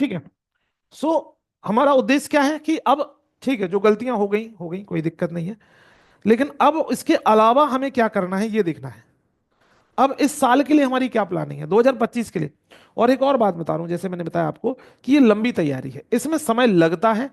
ठीक है। सो हमारा उद्देश्य क्या है कि अब ठीक है, जो गलतियां हो गई हो गई, कोई दिक्कत नहीं है। लेकिन अब इसके अलावा हमें क्या करना है ये देखना है। अब इस साल के लिए हमारी क्या प्लानिंग है 2025 के लिए। और एक और बात बता रहा हूं, जैसे मैंने बताया आपको कि ये लंबी तैयारी है, इसमें समय लगता है।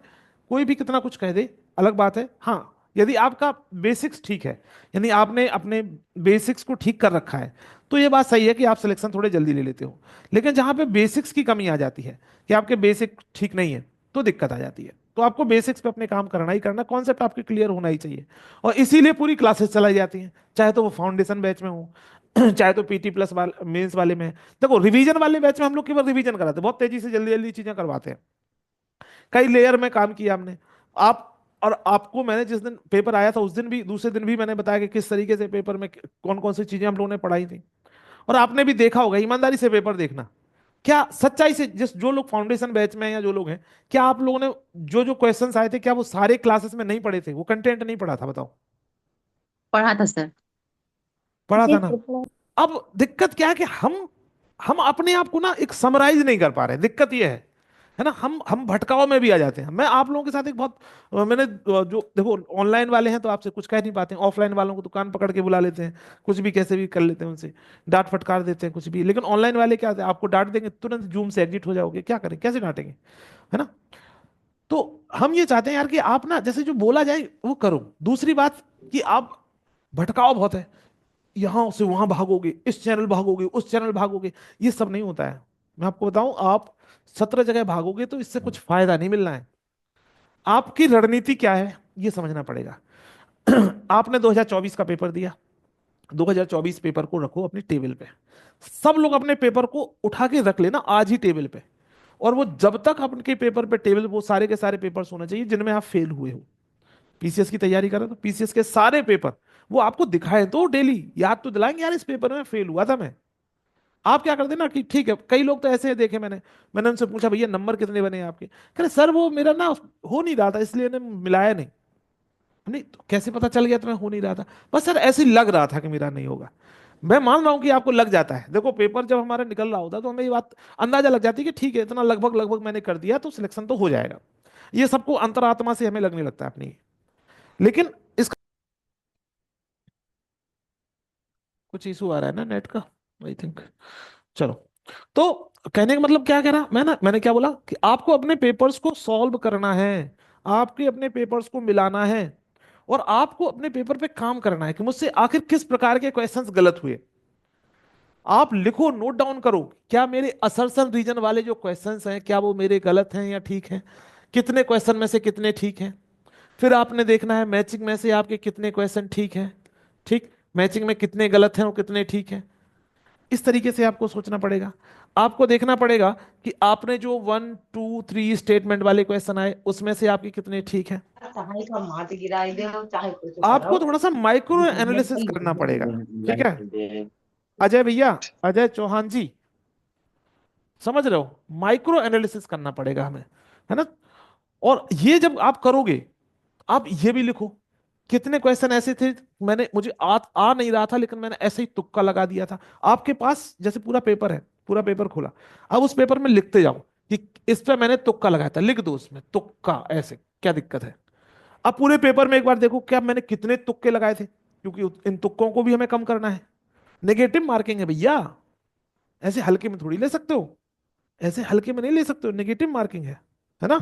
कोई भी कितना कुछ कह दे, अलग बात है। हाँ, यदि आपका बेसिक्स ठीक है, यानी आपने अपने बेसिक्स को ठीक कर रखा है, तो ये बात सही है कि आप सिलेक्शन थोड़े जल्दी ले लेते हो। लेकिन जहां पे बेसिक्स की कमी आ जाती है कि आपके बेसिक ठीक नहीं है, तो दिक्कत आ जाती है। तो आपको बेसिक्स पे अपने काम करना ही करना, कॉन्सेप्ट आपके क्लियर होना ही चाहिए। और इसीलिए पूरी क्लासेस चलाई जाती हैं, चाहे तो वो फाउंडेशन बैच में हो, चाहे तो पीटी प्लस मेंस वाले में। देखो रिवीजन वाले बैच में हम लोग केवल रिवीजन कराते हैं, बहुत तेजी से जल्दी जल्दी चीजें करवाते हैं। कई लेयर में काम किया हमने। आप और आपको मैंने जिस दिन पेपर आया था उस दिन भी, दूसरे दिन भी मैंने बताया कि किस तरीके से पेपर में कौन कौन सी चीजें हम लोगों ने पढ़ाई थी। और आपने भी देखा होगा, ईमानदारी से पेपर देखना। क्या सच्चाई से जिस जो लोग फाउंडेशन बैच में हैं या जो लोग हैं, क्या आप लोगों ने जो जो क्वेश्चंस आए थे क्या वो सारे क्लासेस में नहीं पढ़े थे, वो कंटेंट नहीं पढ़ा था, बताओ। पढ़ा था सर। पढ़ा जी था ना। सर। अब दिक्कत क्या है कि हम अपने आप को ना एक समराइज नहीं कर पा रहे, दिक्कत ये है ना। हम भटकाव में भी आ जाते हैं। मैं आप लोगों के साथ एक बहुत मैंने जो देखो, ऑनलाइन वाले हैं तो आपसे कुछ कह नहीं पाते, ऑफलाइन वालों को दुकान पकड़ के बुला लेते हैं, कुछ भी कैसे भी कर लेते हैं उनसे, डांट फटकार देते हैं कुछ भी। लेकिन ऑनलाइन वाले क्या होते हैं, आपको डांट देंगे तुरंत जूम से एग्जिट हो जाओगे, क्या करें, कैसे डांटेंगे, है ना। तो हम ये चाहते हैं यार कि आप ना जैसे जो बोला जाए वो करो। दूसरी बात कि आप भटकाव बहुत है, यहां से वहां भागोगे, इस चैनल भागोगे, उस चैनल भागोगे, ये सब नहीं होता है। मैं आपको बताऊं, आप 17 जगह भागोगे तो इससे कुछ फायदा नहीं मिलना है। आपकी रणनीति क्या है ये समझना पड़ेगा। आपने 2024 का पेपर दिया, 2024 पेपर को रखो अपनी टेबल पे। सब लोग अपने पेपर को उठा के रख लेना आज ही टेबल पे। और वो जब तक आपके पेपर पे टेबल, वो सारे के सारे पेपर्स होने चाहिए जिनमें आप फेल हुए हो। पीसीएस की तैयारी कर रहे हो तो पीसीएस के सारे पेपर वो आपको दिखाए तो डेली याद तो दिलाएंगे, यार इस पेपर में फेल हुआ था मैं। आप क्या करते ना कि ठीक है, कई लोग तो ऐसे देखे मैंने। मैंने उनसे पूछा भैया नंबर कितने बने आपके, कह रहे सर वो मेरा ना हो नहीं रहा था इसलिए ने मिलाया नहीं। नहीं तो कैसे पता चल गया तुम्हें हो नहीं रहा था? बस सर ऐसे ही लग रहा था कि मेरा नहीं होगा। मैं मान रहा हूं कि आपको लग जाता है, देखो पेपर जब हमारा निकल रहा होता है तो हमें ये बात अंदाजा लग जाती है कि ठीक है इतना लगभग लगभग मैंने कर दिया तो सिलेक्शन तो हो जाएगा। ये सबको अंतरात्मा से हमें लगने लगता है अपनी। लेकिन इसका कुछ इशू आ रहा है ना नेट का, आई थिंक। चलो, तो कहने का मतलब क्या कह रहा मैं ना, मैंने क्या बोला कि आपको अपने पेपर्स को सॉल्व करना है, आपके अपने पेपर्स को मिलाना है, और आपको अपने पेपर पे काम करना है कि मुझसे आखिर किस प्रकार के क्वेश्चंस गलत हुए। आप लिखो, नोट डाउन करो, क्या मेरे असर्शन रीजन वाले जो क्वेश्चंस हैं क्या वो मेरे गलत हैं या ठीक हैं, कितने क्वेश्चन में से कितने ठीक हैं। फिर आपने देखना है मैचिंग में से आपके कितने क्वेश्चन ठीक हैं, ठीक, मैचिंग में कितने गलत हैं और कितने ठीक हैं। इस तरीके से आपको सोचना पड़ेगा। आपको देखना पड़ेगा कि आपने जो 1 2 3 स्टेटमेंट वाले क्वेश्चन आए उसमें से आपके कितने ठीक हैं। चाहे तो मात गिराई दे और चाहे कुछ आपको करो। थोड़ा सा माइक्रो एनालिसिस करना पड़ेगा, ठीक है। अजय भैया, अजय चौहान जी, समझ रहे हो, माइक्रो एनालिसिस करना पड़ेगा हमें, है ना। और ये जब आप करोगे, आप ये भी लिखो कितने क्वेश्चन ऐसे थे, मैंने मुझे आ नहीं रहा था लेकिन मैंने ऐसे ही तुक्का लगा दिया था। आपके पास जैसे पूरा पेपर है, पूरा पेपर खोला, अब उस पेपर में लिखते जाओ कि इस पे मैंने तुक्का लगाया था, लिख दो उसमें तुक्का ऐसे, क्या दिक्कत है। अब पूरे पेपर में एक बार देखो क्या मैंने कितने तुक्के लगाए थे, क्योंकि इन तुक्कों को भी हमें कम करना है। नेगेटिव मार्किंग है भैया, ऐसे हल्के में थोड़ी ले सकते हो, ऐसे हल्के में नहीं ले सकते हो, नेगेटिव मार्किंग है ना।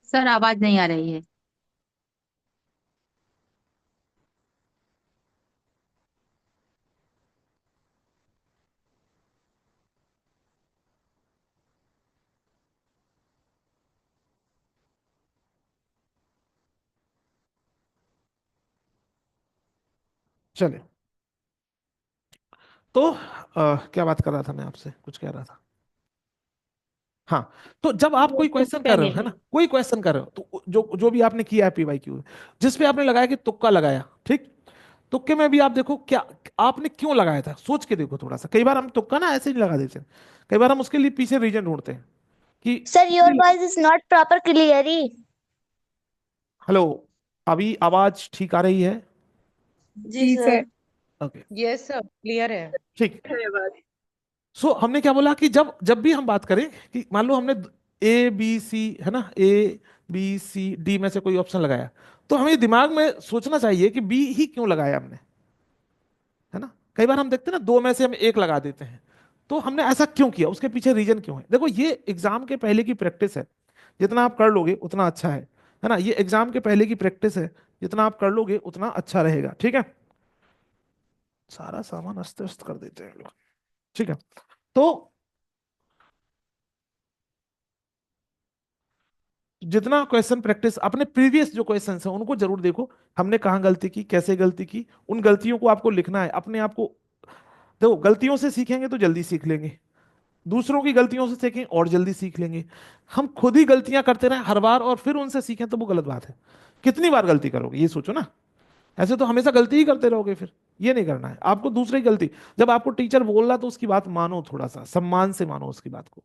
सर आवाज नहीं आ रही है। चले, तो क्या बात कर रहा था मैं आपसे, कुछ कह रहा था। हाँ, तो जब आप कोई क्वेश्चन तुक्के कर रहे हो, है में। ना, कोई क्वेश्चन कर रहे हो तो जो जो भी आपने किया है पीवाईक्यू, जिस पे आपने लगाया कि तुक्का लगाया, ठीक, तुक्के में भी आप देखो क्या आपने क्यों लगाया था, सोच के देखो थोड़ा सा। कई बार हम तुक्का ना ऐसे नहीं लगा देते, कई बार हम उसके लिए पीछे रीजन ढूंढते हैं। कि Sir, your voice is not proper clearly. Hello, अभी आवाज ठीक आ रही है? जी sir. Okay, yes sir, clear है। ठीक। सो हमने क्या बोला कि जब जब भी हम बात करें कि मान लो हमने ए बी सी, है ना, ए बी सी डी में से कोई ऑप्शन लगाया, तो हमें दिमाग में सोचना चाहिए कि बी ही क्यों लगाया हमने, है ना। कई बार हम देखते हैं ना, दो में से हम एक लगा देते हैं, तो हमने ऐसा क्यों किया, उसके पीछे रीजन क्यों है। देखो, ये एग्जाम के पहले की प्रैक्टिस है, जितना आप कर लोगे उतना अच्छा है ना। ये एग्जाम के पहले की प्रैक्टिस है, जितना आप कर लोगे उतना अच्छा रहेगा, ठीक है। सारा सामान अस्त व्यस्त कर देते हैं लोग, ठीक है। तो जितना क्वेश्चन प्रैक्टिस, अपने प्रीवियस जो क्वेश्चन हैं उनको जरूर देखो, हमने कहाँ गलती की, कैसे गलती की, उन गलतियों को आपको लिखना है अपने आप को। देखो, गलतियों से सीखेंगे तो जल्दी सीख लेंगे, दूसरों की गलतियों से सीखें और जल्दी सीख लेंगे। हम खुद ही गलतियां करते रहें हर बार और फिर उनसे सीखें तो वो गलत बात है। कितनी बार गलती करोगे, ये सोचो ना। ऐसे तो हमेशा गलती ही करते रहोगे, फिर ये नहीं करना है आपको। दूसरी गलती, जब आपको टीचर बोल रहा तो उसकी बात मानो, थोड़ा सा सम्मान से मानो उसकी बात को।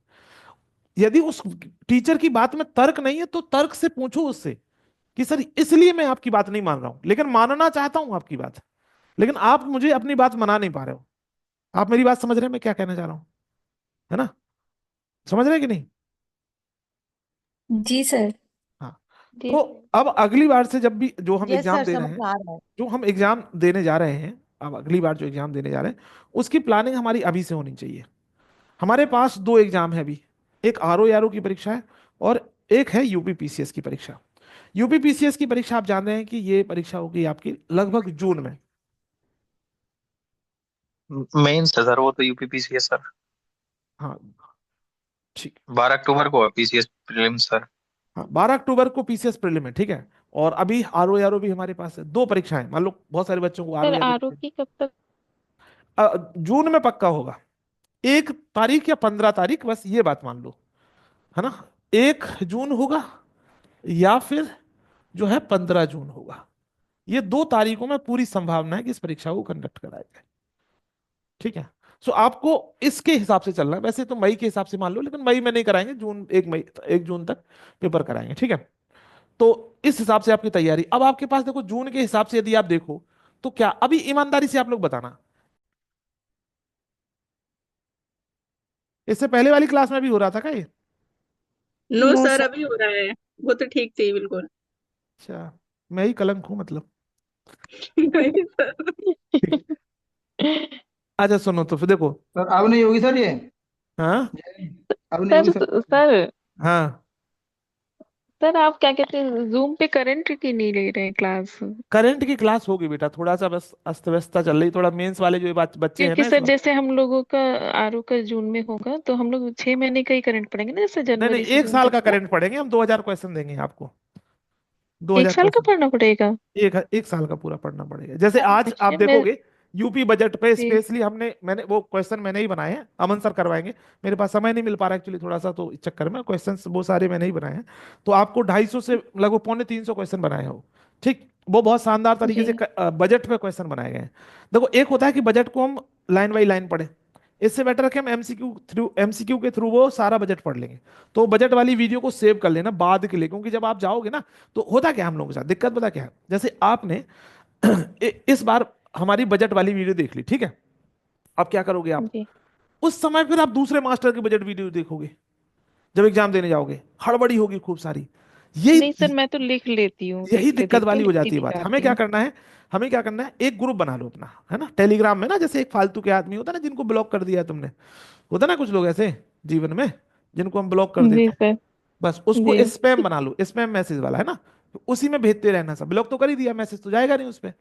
यदि उस टीचर की बात में तर्क नहीं है तो तर्क से पूछो उससे कि सर इसलिए मैं आपकी बात नहीं मान रहा हूं, लेकिन मानना चाहता हूं आपकी बात, लेकिन आप मुझे अपनी बात मना नहीं पा रहे हो। आप मेरी बात समझ रहे हैं मैं क्या कहना चाह रहा हूं, है ना। समझ रहे हैं कि नहीं? जी सर। हाँ। तो अब अगली बार से जब भी जो हम यस एग्जाम सर, दे रहे समझ हैं, आ रहा है। जो हम एग्जाम देने जा रहे हैं, अब अगली बार जो एग्जाम देने जा रहे हैं उसकी प्लानिंग हमारी अभी से होनी चाहिए। हमारे पास दो एग्जाम है अभी, एक आरओ की परीक्षा है और एक है यूपी पीसीएस की परीक्षा। यूपी पीसीएस की परीक्षा आप जान रहे हैं कि ये परीक्षा होगी आपकी लगभग जून में। मेंस है सर, वो तो यूपीपीसीएस सर। हाँ, ठीक। 12 अक्टूबर को है पीसीएस प्रीलिम्स सर। हाँ, 12 अक्टूबर को पीसीएस प्रीलिम है, ठीक है। और अभी आरओ भी हमारे पास है, दो परीक्षाएं। मान लो बहुत सारे बच्चों को सर आरओ आरओ की कब तक? जून में पक्का होगा। 1 तारीख या 15 तारीख, बस ये बात मान लो, है ना। 1 जून होगा या फिर जो है 15 जून होगा। ये 2 तारीखों में पूरी संभावना है कि इस परीक्षा को कंडक्ट कराया जाए, ठीक है। सो आपको इसके हिसाब से चलना है। वैसे तो मई के हिसाब से मान लो, लेकिन मई में नहीं कराएंगे, जून, 1 मई, 1 जून तक पेपर कराएंगे, ठीक है। तो इस हिसाब से आपकी तैयारी। अब आपके पास देखो, जून के हिसाब से यदि आप देखो तो क्या अभी ईमानदारी से आप लोग बताना, इससे पहले वाली क्लास में भी हो रहा था क्या ये? No no sir, sir. अभी हो रहा है। वो तो ठीक थी बिल्कुल। अच्छा, मैं ही कलंक हूं मतलब। नहीं सर। ठीक। अच्छा सुनो तो फिर देखो। सर अब नहीं होगी सर ये। हाँ अब नहीं सर होगी सर। सर हाँ, सर आप क्या कहते हैं, जूम पे करंट की नहीं ले रहे हैं क्लास? करंट की क्लास होगी बेटा, थोड़ा सा बस अस्त व्यस्तता चल रही, थोड़ा मेंस वाले जो बच्चे हैं क्योंकि ना इस सर वक्त। जैसे हम लोगों का आरओ का जून में होगा तो हम लोग 6 महीने का ही करंट पढ़ेंगे ना, जैसे नहीं नहीं, जनवरी से एक जून साल तक का का। करंट पढ़ेंगे हम, 2000 क्वेश्चन देंगे आपको, दो एक हजार साल का क्वेश्चन पढ़ना पड़ेगा? एक एक साल का पूरा पढ़ना पड़ेगा। जैसे आज आप अच्छा मैं। देखोगे यूपी बजट पे जी। स्पेशली मैंने वो क्वेश्चन मैंने ही बनाए हैं, अमन सर करवाएंगे। मेरे पास समय नहीं मिल पा रहा एक्चुअली थोड़ा सा, तो इस चक्कर में क्वेश्चंस वो सारे मैंने ही बनाए हैं। तो आपको 250 से लगभग 250 क्वेश्चन बनाए हो, ठीक। वो बहुत शानदार तरीके से जी बजट पे क्वेश्चन बनाए गए हैं। देखो, एक होता है कि बजट को हम लाइन बाई लाइन पढ़े, इससे बेटर है कि हम एमसीक्यू के थ्रू वो सारा बजट पढ़ लेंगे। तो बजट वाली वीडियो को सेव कर लेना बाद के लिए, क्योंकि जब आप जाओगे ना, तो होता क्या है हम लोगों के साथ दिक्कत पता क्या है। जैसे आपने इस बार हमारी बजट वाली वीडियो देख ली, ठीक है। अब क्या करोगे आप, जी। उस समय फिर आप दूसरे मास्टर की बजट वीडियो देखोगे, जब एग्जाम देने जाओगे हड़बड़ी होगी खूब सारी। नहीं यही सर, मैं तो लिख लेती हूँ, यही देखते दिक्कत देखते वाली हो लिखती जाती है बात। हमें दिखाती क्या हूँ। करना है, हमें क्या करना है, एक ग्रुप बना लो अपना, है ना, टेलीग्राम में ना। जैसे एक फालतू के आदमी होता है ना जिनको ब्लॉक कर दिया है तुमने, होता है ना कुछ लोग ऐसे जीवन में जिनको हम ब्लॉक कर जी देते हैं। सर। बस उसको जी स्पैम बना लो, स्पैम मैसेज वाला, है ना। तो उसी में भेजते रहना, सब ब्लॉक तो कर ही दिया, मैसेज तो जाएगा नहीं उस पे।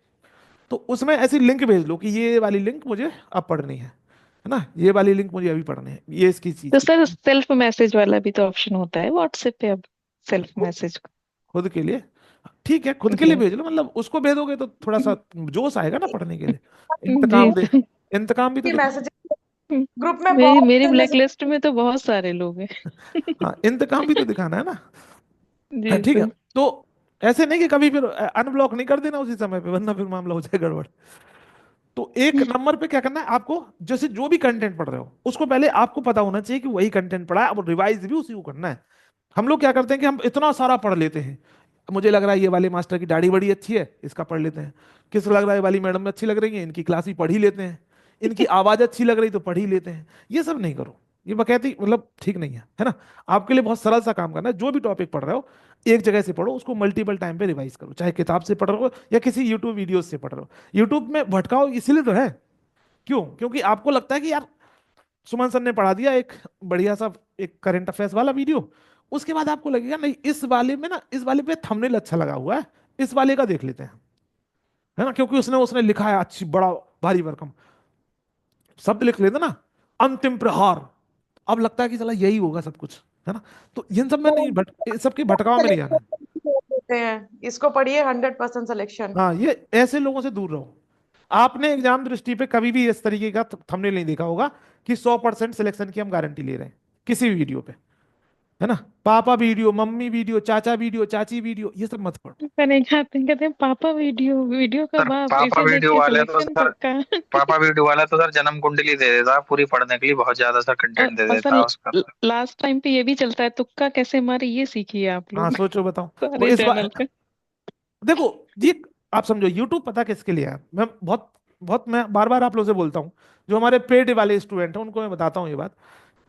तो उसमें ऐसी लिंक भेज लो कि ये वाली लिंक मुझे अब पढ़नी है ना, ये वाली लिंक मुझे अभी पढ़नी है, ये इसकी चीज तो की। सर सेल्फ मैसेज वाला भी तो ऑप्शन होता है व्हाट्सएप पे अब, सेल्फ खु- मैसेज। खुद के लिए, ठीक है, खुद के लिए जी। भेज लो, मतलब उसको भेजोगे तो थोड़ा सा जोश आएगा ना पढ़ने के लिए। जी इंतकाम दे, सर। इंतकाम भी तो ये दिखाना। मैसेज ग्रुप में मेरी बहुत मेरी से ब्लैक मैसेज। लिस्ट में तो बहुत सारे लोग हैं। हाँ, इंतकाम भी तो दिखाना है ना। जी ठीक है। सर। तो ऐसे नहीं कि कभी फिर अनब्लॉक नहीं कर देना उसी समय पे, वरना फिर मामला हो जाए गड़बड़। तो एक नंबर पे क्या करना है आपको, जैसे जो भी कंटेंट पढ़ रहे हो उसको पहले आपको पता होना चाहिए कि वही कंटेंट पढ़ा है, अब रिवाइज भी उसी को करना है। हम लोग क्या करते हैं कि हम इतना सारा पढ़ लेते हैं, मुझे लग रहा है ये वाले मास्टर की दाढ़ी बड़ी अच्छी है, इसका पढ़ लेते हैं। किस लग रहा है ये वाली मैडम अच्छी लग रही है, इनकी क्लास ही पढ़ ही लेते हैं। इनकी आवाज अच्छी लग रही तो पढ़ ही लेते हैं। ये सब नहीं करो, ये बकैती मतलब ठीक नहीं है ना। आपके लिए बहुत सरल सा काम करना है, जो भी टॉपिक पढ़ रहे हो एक जगह से पढ़ो, उसको मल्टीपल टाइम पे रिवाइज करो, चाहे किताब से पढ़ रहे हो या किसी यूट्यूब वीडियो से पढ़ रहे हो। यूट्यूब में भटकाओ इसलिए तो है, क्यों? क्योंकि आपको लगता है कि यार सुमन सर ने पढ़ा दिया एक बढ़िया सा एक करंट अफेयर्स वाला वीडियो, उसके बाद आपको लगेगा नहीं इस वाले में ना, इस वाले पे थंबनेल अच्छा लगा हुआ है, इस वाले का देख लेते हैं, है ना, क्योंकि उसने उसने लिखा है अच्छी बड़ा भारी भरकम शब्द लिख लेते ना, अंतिम प्रहार, अब लगता है कि चला यही होगा सब कुछ, है ना। तो इन सब में नहीं इन सबके भटकाव में नहीं आना है। देते हैं इसको पढ़िए 100% सिलेक्शन। हाँ, ये ऐसे लोगों से दूर रहो। आपने एग्जाम दृष्टि पे कभी भी इस तरीके का थंबनेल नहीं देखा होगा कि 100% सिलेक्शन की हम गारंटी ले रहे हैं किसी भी वीडियो पे, है ना। पापा वीडियो, मम्मी वीडियो, चाचा वीडियो, चाची वीडियो, ये सब मत पढ़ो। मैंने कहते हैं पापा वीडियो, वीडियो का सर बाप, पापा इसे देख वीडियो के वाले तो सिलेक्शन सर पक्का। पापा वीडियो वाला तो सर जन्म कुंडली दे देता है पूरी पढ़ने के लिए, बहुत ज्यादा सर कंटेंट दे और देता है सर उसका। लास्ट टाइम पे ये भी चलता है, तुक्का कैसे मारे ये सीखिए आप हाँ, लोग सोचो बताओ। तो सारे इस चैनल बार पे। देखो जी, आप समझो यूट्यूब पता किसके लिए है। मैं बहुत बहुत मैं बार बार आप लोगों से बोलता हूँ, जो हमारे पेड वाले स्टूडेंट हैं उनको मैं बताता हूँ ये बात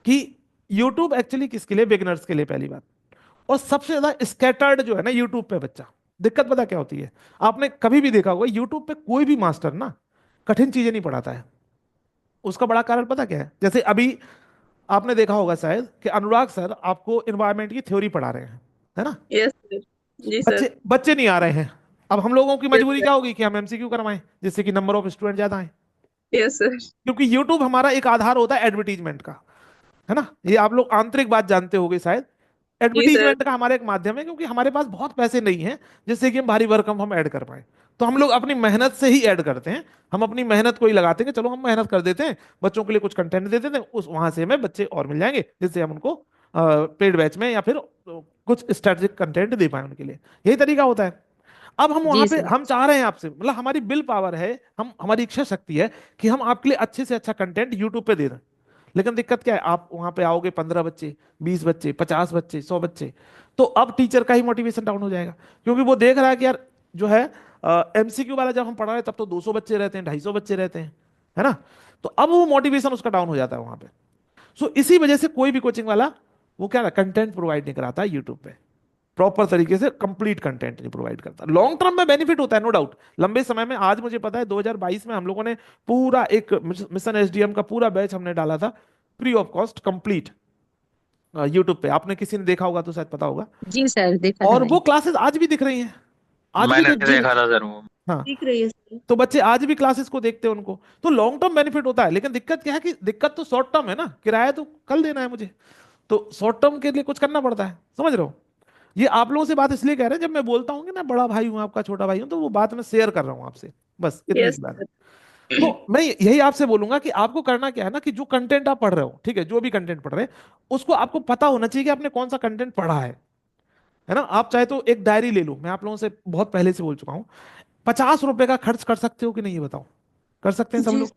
कि यूट्यूब एक्चुअली किसके लिए, बिगिनर्स के लिए पहली बात। और सबसे ज्यादा स्कैटर्ड जो है ना यूट्यूब पे बच्चा, दिक्कत पता क्या होती है, आपने कभी भी देखा होगा यूट्यूब पे कोई भी मास्टर ना कठिन चीजें नहीं पढ़ाता है। उसका बड़ा कारण पता क्या है, जैसे अभी आपने देखा होगा शायद कि अनुराग सर आपको इन्वायरमेंट की थ्योरी पढ़ा रहे हैं, है ना। Yes sir. जी सर। बच्चे बच्चे नहीं आ रहे हैं। अब हम लोगों की यस मजबूरी सर। क्या होगी कि हम एमसीक्यू करवाएं जिससे कि नंबर ऑफ स्टूडेंट ज्यादा आए, यस सर। क्योंकि यूट्यूब हमारा एक आधार होता है एडवर्टीजमेंट का, है ना। ये आप लोग आंतरिक बात जानते होंगे शायद। जी सर। एडवर्टीजमेंट का हमारा एक माध्यम है, क्योंकि हमारे पास बहुत पैसे नहीं हैं जिससे कि हम भारी भरकम हम ऐड कर पाए। तो हम लोग अपनी मेहनत से ही ऐड करते हैं, हम अपनी मेहनत को ही लगाते हैं कि चलो हम मेहनत कर देते हैं, बच्चों के लिए कुछ कंटेंट दे देते हैं, उस वहां से हमें बच्चे और मिल जाएंगे जिससे हम उनको पेड बैच में या फिर कुछ स्ट्रेटेजिक कंटेंट दे पाए उनके लिए। यही तरीका होता है। अब हम वहां जी पे सर। हम चाह रहे हैं आपसे, मतलब हमारी बिल पावर है, हम हमारी इच्छा शक्ति है कि हम आपके लिए अच्छे से अच्छा कंटेंट यूट्यूब पे दे दें। लेकिन दिक्कत क्या है, आप वहां पे आओगे 15 बच्चे, 20 बच्चे, 50 बच्चे, 100 बच्चे, तो अब टीचर का ही मोटिवेशन डाउन हो जाएगा, क्योंकि वो देख रहा है कि यार जो है एमसीक्यू वाला जब हम पढ़ा रहे हैं तब तो 200 बच्चे रहते हैं, 250 बच्चे रहते हैं, है ना। तो अब वो मोटिवेशन उसका डाउन हो जाता है वहां पे। सो इसी वजह से कोई भी कोचिंग वाला वो क्या कंटेंट प्रोवाइड नहीं कराता है यूट्यूब पे, प्रॉपर तरीके से कंप्लीट कंटेंट नहीं प्रोवाइड करता। लॉन्ग टर्म में बेनिफिट होता है नो डाउट, लंबे समय में। आज मुझे पता है 2022 में हम लोगों ने पूरा एक मिशन एसडीएम का पूरा बैच हमने डाला था free of cost complete YouTube पे। आपने किसी ने देखा होगा तो शायद पता होगा। जी सर, देखा था और वो मैंने। क्लासेस आज भी दिख रही हैं, आज भी मैंने जो देखा था सर वो। हाँ, दिख रही है सर। तो बच्चे आज भी क्लासेस को देखते हैं उनको, तो लॉन्ग टर्म बेनिफिट होता है। लेकिन दिक्कत क्या है कि दिक्कत तो शॉर्ट टर्म है ना, किराया तो कल देना है मुझे, तो शॉर्ट टर्म के लिए कुछ करना पड़ता है, समझ रहे हो। ये आप लोगों से बात इसलिए कह रहे हैं, जब मैं बोलता हूँ कि मैं बड़ा भाई हूँ आपका, छोटा भाई हूँ, तो वो बात मैं शेयर कर रहा हूँ आपसे, बस इतनी यस सी बात है। सर। तो मैं यही आपसे बोलूंगा कि आपको करना क्या है ना, कि जो कंटेंट आप पढ़ रहे हो, ठीक है, जो भी कंटेंट पढ़ रहे हैं उसको आपको पता होना चाहिए कि आपने कौन सा कंटेंट पढ़ा है ना। आप चाहे तो एक डायरी ले लो, मैं आप लोगों से बहुत पहले से बोल चुका हूँ, 50 रुपए का खर्च कर सकते हो कि नहीं ये बताओ, कर सकते हैं सब जी लोग।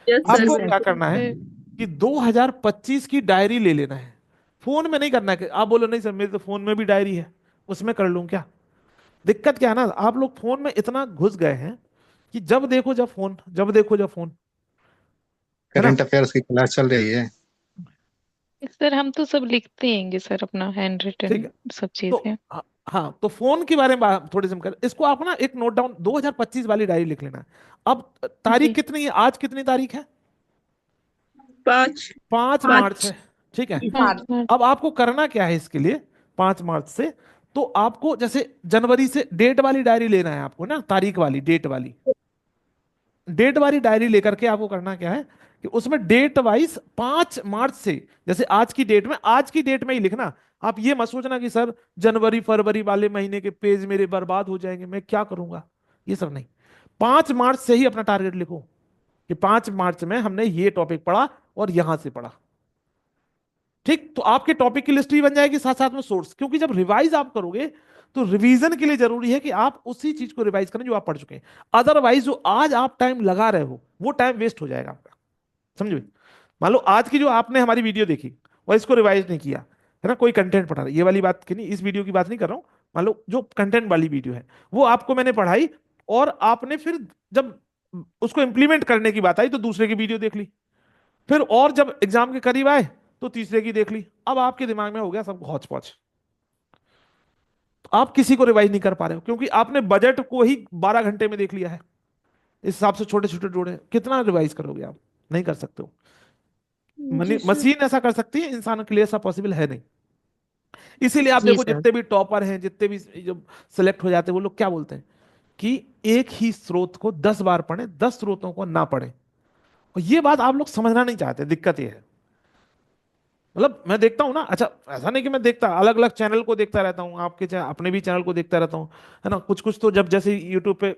यस जी सर। आपको सर। क्या करना है कि 2025 की डायरी ले लेना है। फोन में नहीं करना है कि आप बोलो नहीं सर मेरे तो फोन में भी डायरी है, उसमें कर लूं क्या। दिक्कत क्या है ना, आप लोग फोन में इतना घुस गए हैं कि जब देखो जब फोन, जब देखो जब फोन, है ना। करंट अफेयर्स की क्लास चल रही है। सर हम तो सब लिखते हैंगे सर, अपना हैंड ठीक रिटन है, सब तो चीजें। हाँ, तो फोन के बारे में थोड़ी सी हम कर, इसको आप ना एक नोट डाउन 2025 वाली डायरी लिख लेना है। अब तारीख जी। कितनी है, आज कितनी तारीख है, 5। 5 मार्च है, 5। ठीक है। हाँ। हाँ। अब आपको करना क्या है इसके लिए, 5 मार्च से तो आपको जैसे जनवरी से डेट वाली डायरी लेना है आपको ना, तारीख वाली, डेट वाली, डेट वाली डायरी लेकर के आपको करना क्या है कि उसमें डेट वाइज 5 मार्च से, जैसे आज की डेट में, आज की डेट में ही लिखना। आप ये मत सोचना कि सर जनवरी फरवरी वाले महीने के पेज मेरे बर्बाद हो जाएंगे, मैं क्या करूंगा, ये सब नहीं। 5 मार्च से ही अपना टारगेट लिखो कि 5 मार्च में हमने ये टॉपिक पढ़ा और यहां से पढ़ा, ठीक। तो आपके टॉपिक की लिस्ट भी बन जाएगी, साथ साथ में सोर्स, क्योंकि जब रिवाइज आप करोगे तो रिवीजन के लिए जरूरी है कि आप उसी चीज को रिवाइज करें जो आप पढ़ चुके हैं। अदरवाइज जो आज आप टाइम लगा रहे हो वो टाइम वेस्ट हो जाएगा आपका। समझो, मान लो आज की जो आपने हमारी वीडियो देखी और इसको रिवाइज नहीं किया, है ना, कोई कंटेंट पढ़ा रहा है, ये वाली बात की नहीं, इस वीडियो की बात नहीं कर रहा हूं। मान लो जो कंटेंट वाली वीडियो है वो आपको मैंने पढ़ाई, और आपने फिर जब उसको इंप्लीमेंट करने की बात आई तो दूसरे की वीडियो देख ली, फिर और जब एग्जाम के करीब आए तो तीसरे की देख ली। अब आपके दिमाग में हो गया सब हौच पौच, आप किसी को रिवाइज नहीं कर पा रहे हो क्योंकि आपने बजट को ही 12 घंटे में देख लिया है। इस हिसाब से छोटे छोटे जोड़े कितना रिवाइज करोगे आप? नहीं कर सकते हो। जी सर। मशीन ऐसा कर सकती है, इंसान के लिए ऐसा पॉसिबल है नहीं। इसीलिए आप जी देखो सर। जितने भी टॉपर हैं, जितने भी जो सिलेक्ट हो जाते हैं, वो लोग क्या बोलते हैं कि एक ही स्रोत को 10 बार पढ़ें, 10 स्रोतों को ना पढ़ें। और ये बात आप लोग समझना नहीं चाहते, दिक्कत ये है। मतलब मैं देखता हूँ ना, अच्छा ऐसा नहीं कि मैं देखता, अलग अलग चैनल को देखता रहता हूँ, आपके अपने भी चैनल को देखता रहता हूँ, है ना। कुछ कुछ तो जब जैसे यूट्यूब पे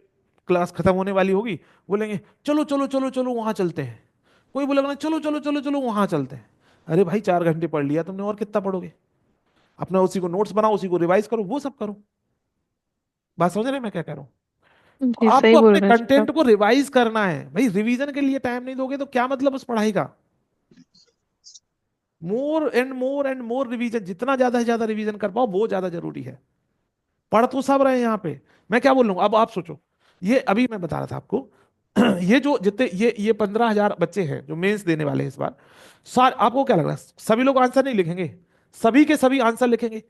क्लास खत्म होने वाली होगी बोलेंगे चलो चलो चलो चलो वहां चलते हैं, कोई बोलेगा चलो चलो चलो चलो वहां चलते हैं। अरे भाई 4 घंटे पढ़ लिया तुमने, और कितना पढ़ोगे? अपना उसी को नोट्स बनाओ, उसी को रिवाइज करो, वो सब करो। बात समझ रहे हैं मैं क्या कह रहा हूँ? तो जी सही आपको बोल अपने रहे हैं सर कंटेंट आप। को रिवाइज करना है भाई। रिवीजन के लिए टाइम नहीं दोगे तो क्या मतलब उस पढ़ाई का? मोर एंड मोर रिवीजन, जितना ज्यादा से ज्यादा रिवीजन कर पाओ वो ज्यादा जरूरी है। पढ़ तो सब रहे हैं यहाँ पे, मैं क्या बोल रहा हूँ अब आप सोचो। ये अभी मैं बता रहा था आपको ये जो जितने ये 15,000 बच्चे हैं जो मेंस देने वाले हैं इस बार, आपको क्या लग रहा है सभी लोग आंसर नहीं लिखेंगे? सभी के सभी आंसर लिखेंगे,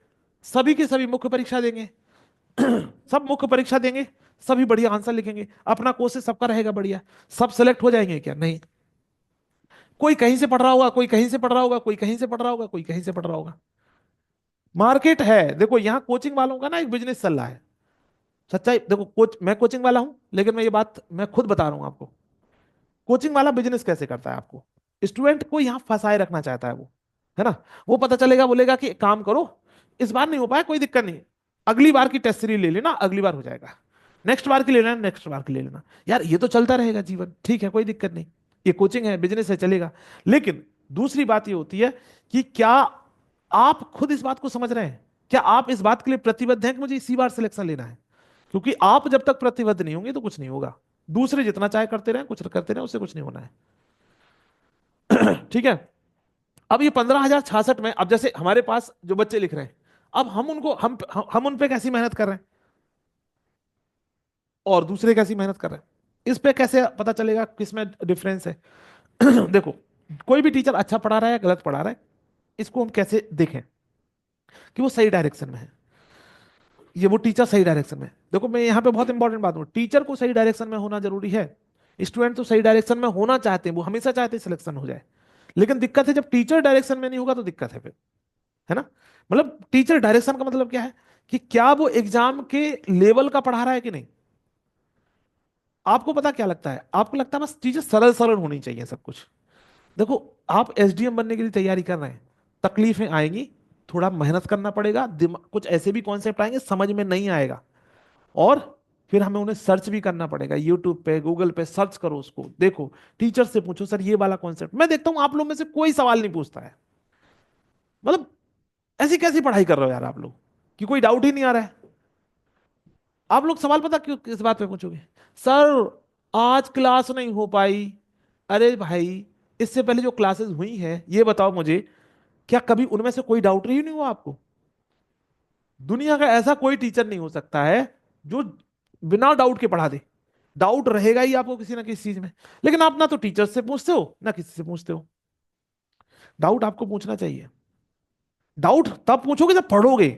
सभी के सभी मुख्य परीक्षा देंगे, सब मुख्य परीक्षा देंगे, सभी बढ़िया आंसर लिखेंगे, अपना कोशिश सबका रहेगा बढ़िया, सब सिलेक्ट हो जाएंगे क्या? नहीं। कोई कहीं से पढ़ रहा होगा, कोई कहीं से पढ़ रहा होगा, कोई कहीं से पढ़ रहा होगा, कोई कहीं से पढ़ रहा होगा। मार्केट है, देखो यहाँ कोचिंग वालों का ना एक बिजनेस चल रहा है। सच्चाई देखो, मैं कोचिंग वाला हूं, लेकिन मैं ये बात मैं खुद बता रहा हूं आपको। कोचिंग वाला बिजनेस कैसे करता है, आपको स्टूडेंट को यहाँ फंसाए रखना चाहता है वो, है ना। वो पता चलेगा, बोलेगा कि काम करो, इस बार नहीं हो पाया कोई दिक्कत नहीं, अगली बार की टेस्ट सीरीज ले लेना, अगली बार हो जाएगा, नेक्स्ट बार की ले लेना, नेक्स्ट बार की ले लेना। यार ये तो चलता रहेगा जीवन, ठीक है कोई दिक्कत नहीं, ये कोचिंग है, बिजनेस है, चलेगा। लेकिन दूसरी बात ये होती है कि क्या आप खुद इस बात को समझ रहे हैं? क्या आप इस बात के लिए प्रतिबद्ध हैं कि मुझे इसी बार सिलेक्शन लेना है? क्योंकि आप जब तक प्रतिबद्ध नहीं होंगे तो कुछ नहीं होगा। दूसरे जितना चाहे करते रहे, कुछ करते रहे, उससे कुछ नहीं होना है। ठीक है। अब ये 15,066 में, अब जैसे हमारे पास जो बच्चे लिख रहे हैं, अब हम उनको हम उन पे कैसी मेहनत कर रहे हैं और दूसरे कैसी मेहनत कर रहे हैं, इस पे कैसे पता चलेगा किसमें डिफरेंस है? देखो, कोई भी टीचर अच्छा पढ़ा रहा है या गलत पढ़ा रहा है, इसको हम कैसे देखें कि वो सही डायरेक्शन में है? ये वो टीचर सही डायरेक्शन में है। देखो मैं यहाँ पे बहुत इंपॉर्टेंट बात हूँ, टीचर को सही डायरेक्शन में होना जरूरी है। स्टूडेंट तो सही डायरेक्शन में होना चाहते हैं, वो हमेशा चाहते हैं सिलेक्शन हो जाए, लेकिन दिक्कत है जब टीचर डायरेक्शन में नहीं होगा तो दिक्कत है फिर, है ना। मतलब टीचर डायरेक्शन का मतलब क्या है कि क्या वो एग्जाम के लेवल का पढ़ा रहा है कि नहीं। आपको पता क्या लगता है? आपको लगता है बस चीजें सरल सरल होनी चाहिए सब कुछ। देखो, आप एसडीएम बनने के लिए तैयारी कर रहे हैं, तकलीफें आएंगी, थोड़ा मेहनत करना पड़ेगा, कुछ ऐसे भी कॉन्सेप्ट आएंगे समझ में नहीं आएगा, और फिर हमें उन्हें सर्च भी करना पड़ेगा, यूट्यूब पे गूगल पे सर्च करो, उसको देखो, टीचर से पूछो सर ये वाला कॉन्सेप्ट। मैं देखता हूं आप लोग में से कोई सवाल नहीं पूछता है। मतलब ऐसी कैसी पढ़ाई कर रहे हो यार आप लोग कि कोई डाउट ही नहीं आ रहा है? आप लोग सवाल पता क्यों किस बात पे पूछोगे? सर आज क्लास नहीं हो पाई। अरे भाई, इससे पहले जो क्लासेस हुई हैं ये बताओ मुझे, क्या कभी उनमें से कोई डाउट ही नहीं हुआ आपको? दुनिया का ऐसा कोई टीचर नहीं हो सकता है जो बिना डाउट के पढ़ा दे। डाउट रहेगा ही आपको किसी ना किसी चीज में, लेकिन आप ना तो टीचर से पूछते हो ना किसी से पूछते हो। डाउट आपको पूछना चाहिए। डाउट तब पूछोगे जब पढ़ोगे।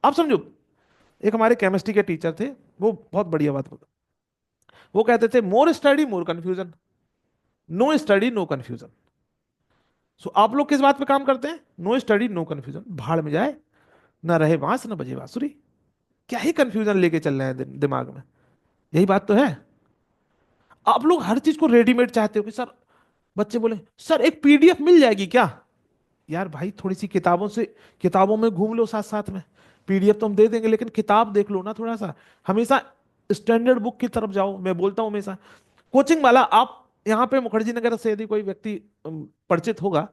आप समझो, एक हमारे केमिस्ट्री के टीचर थे, वो बहुत बढ़िया बात बोलते, वो कहते थे more study more confusion, no study no confusion. So आप लोग किस बात पे काम करते हैं? नो स्टडी नो कंफ्यूजन, भाड़ में जाए, ना रहे बांस ना बजे बांसुरी। क्या ही कंफ्यूजन लेके चल रहे हैं दिमाग में, यही बात तो है। आप लोग हर चीज को रेडीमेड चाहते हो कि सर, बच्चे बोले सर एक पीडीएफ मिल जाएगी क्या? यार भाई थोड़ी सी किताबों में घूम लो साथ साथ में, पीडीएफ तो हम दे देंगे लेकिन किताब देख लो ना थोड़ा सा। हमेशा स्टैंडर्ड बुक की तरफ जाओ, मैं बोलता हूं हमेशा। कोचिंग वाला, आप यहाँ पे मुखर्जी नगर से यदि कोई व्यक्ति परिचित होगा,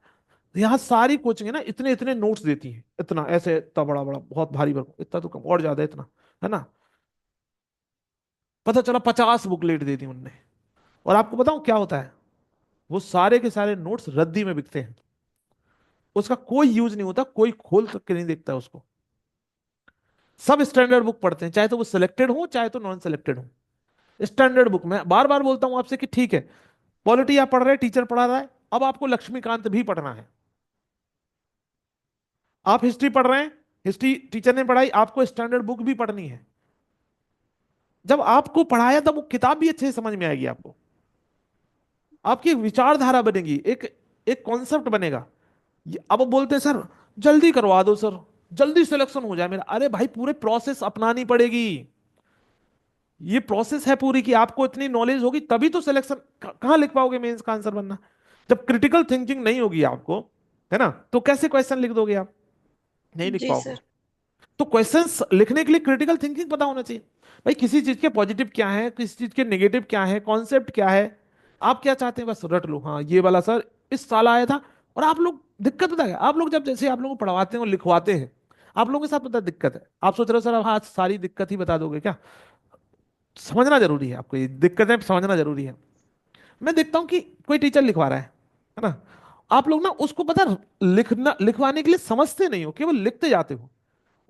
यहाँ सारी कोचिंग है ना, इतने इतने नोट्स देती है, इतना ऐसे, इतना बड़ा बड़ा बहुत भारी वर्क, इतना तो कम, और ज्यादा इतना, है ना। पता चला 50 बुकलेट दे दी उनने। और आपको बताऊं क्या होता है, वो सारे के सारे नोट्स रद्दी में बिकते हैं, उसका कोई यूज नहीं होता, कोई खोल के नहीं देखता उसको। सब स्टैंडर्ड बुक पढ़ते हैं, चाहे तो वो सिलेक्टेड हो चाहे तो नॉन सिलेक्टेड हो। स्टैंडर्ड बुक, मैं बार बार बोलता हूं आपसे कि ठीक है, पॉलिटी आप पढ़ रहे हैं, टीचर पढ़ा रहा है, अब आपको लक्ष्मीकांत भी पढ़ना है। आप हिस्ट्री पढ़ रहे हैं, हिस्ट्री टीचर ने पढ़ाई, आपको स्टैंडर्ड बुक भी पढ़नी है। जब आपको पढ़ाया तब वो किताब भी अच्छे से समझ में आएगी आपको, आपकी एक विचारधारा बनेगी, एक एक कॉन्सेप्ट बनेगा। अब वो बोलते हैं सर जल्दी करवा दो सर, जल्दी सिलेक्शन हो जाए मेरा। अरे भाई, पूरे प्रोसेस अपनानी पड़ेगी, ये प्रोसेस है पूरी, कि आपको इतनी नॉलेज होगी तभी तो सिलेक्शन। कहां लिख पाओगे मेंस का आंसर बनना, जब क्रिटिकल थिंकिंग नहीं होगी आपको, है ना, तो कैसे क्वेश्चन लिख दोगे आप, नहीं लिख जी पाओगे। सर। तो क्वेश्चंस लिखने के लिए क्रिटिकल थिंकिंग पता होना चाहिए। भाई किसी चीज के पॉजिटिव क्या है, किसी चीज के नेगेटिव क्या है, कॉन्सेप्ट क्या है, आप क्या चाहते हैं, बस रट लो, हाँ ये वाला सर इस साल आया था। और आप लोग, दिक्कत पता है, आप लोग जब जैसे आप लोगों को पढ़वाते हैं और लिखवाते हैं, आप लोगों के साथ पता है दिक्कत है, आप सोच रहे हो सर अब हाँ सारी दिक्कत ही बता दोगे क्या। समझना जरूरी है, आपको ये दिक्कतें समझना जरूरी है। मैं देखता हूँ कि कोई टीचर लिखवा रहा है ना, आप लोग ना उसको पता लिखना, लिखवाने के लिए समझते नहीं हो, केवल लिखते जाते हो।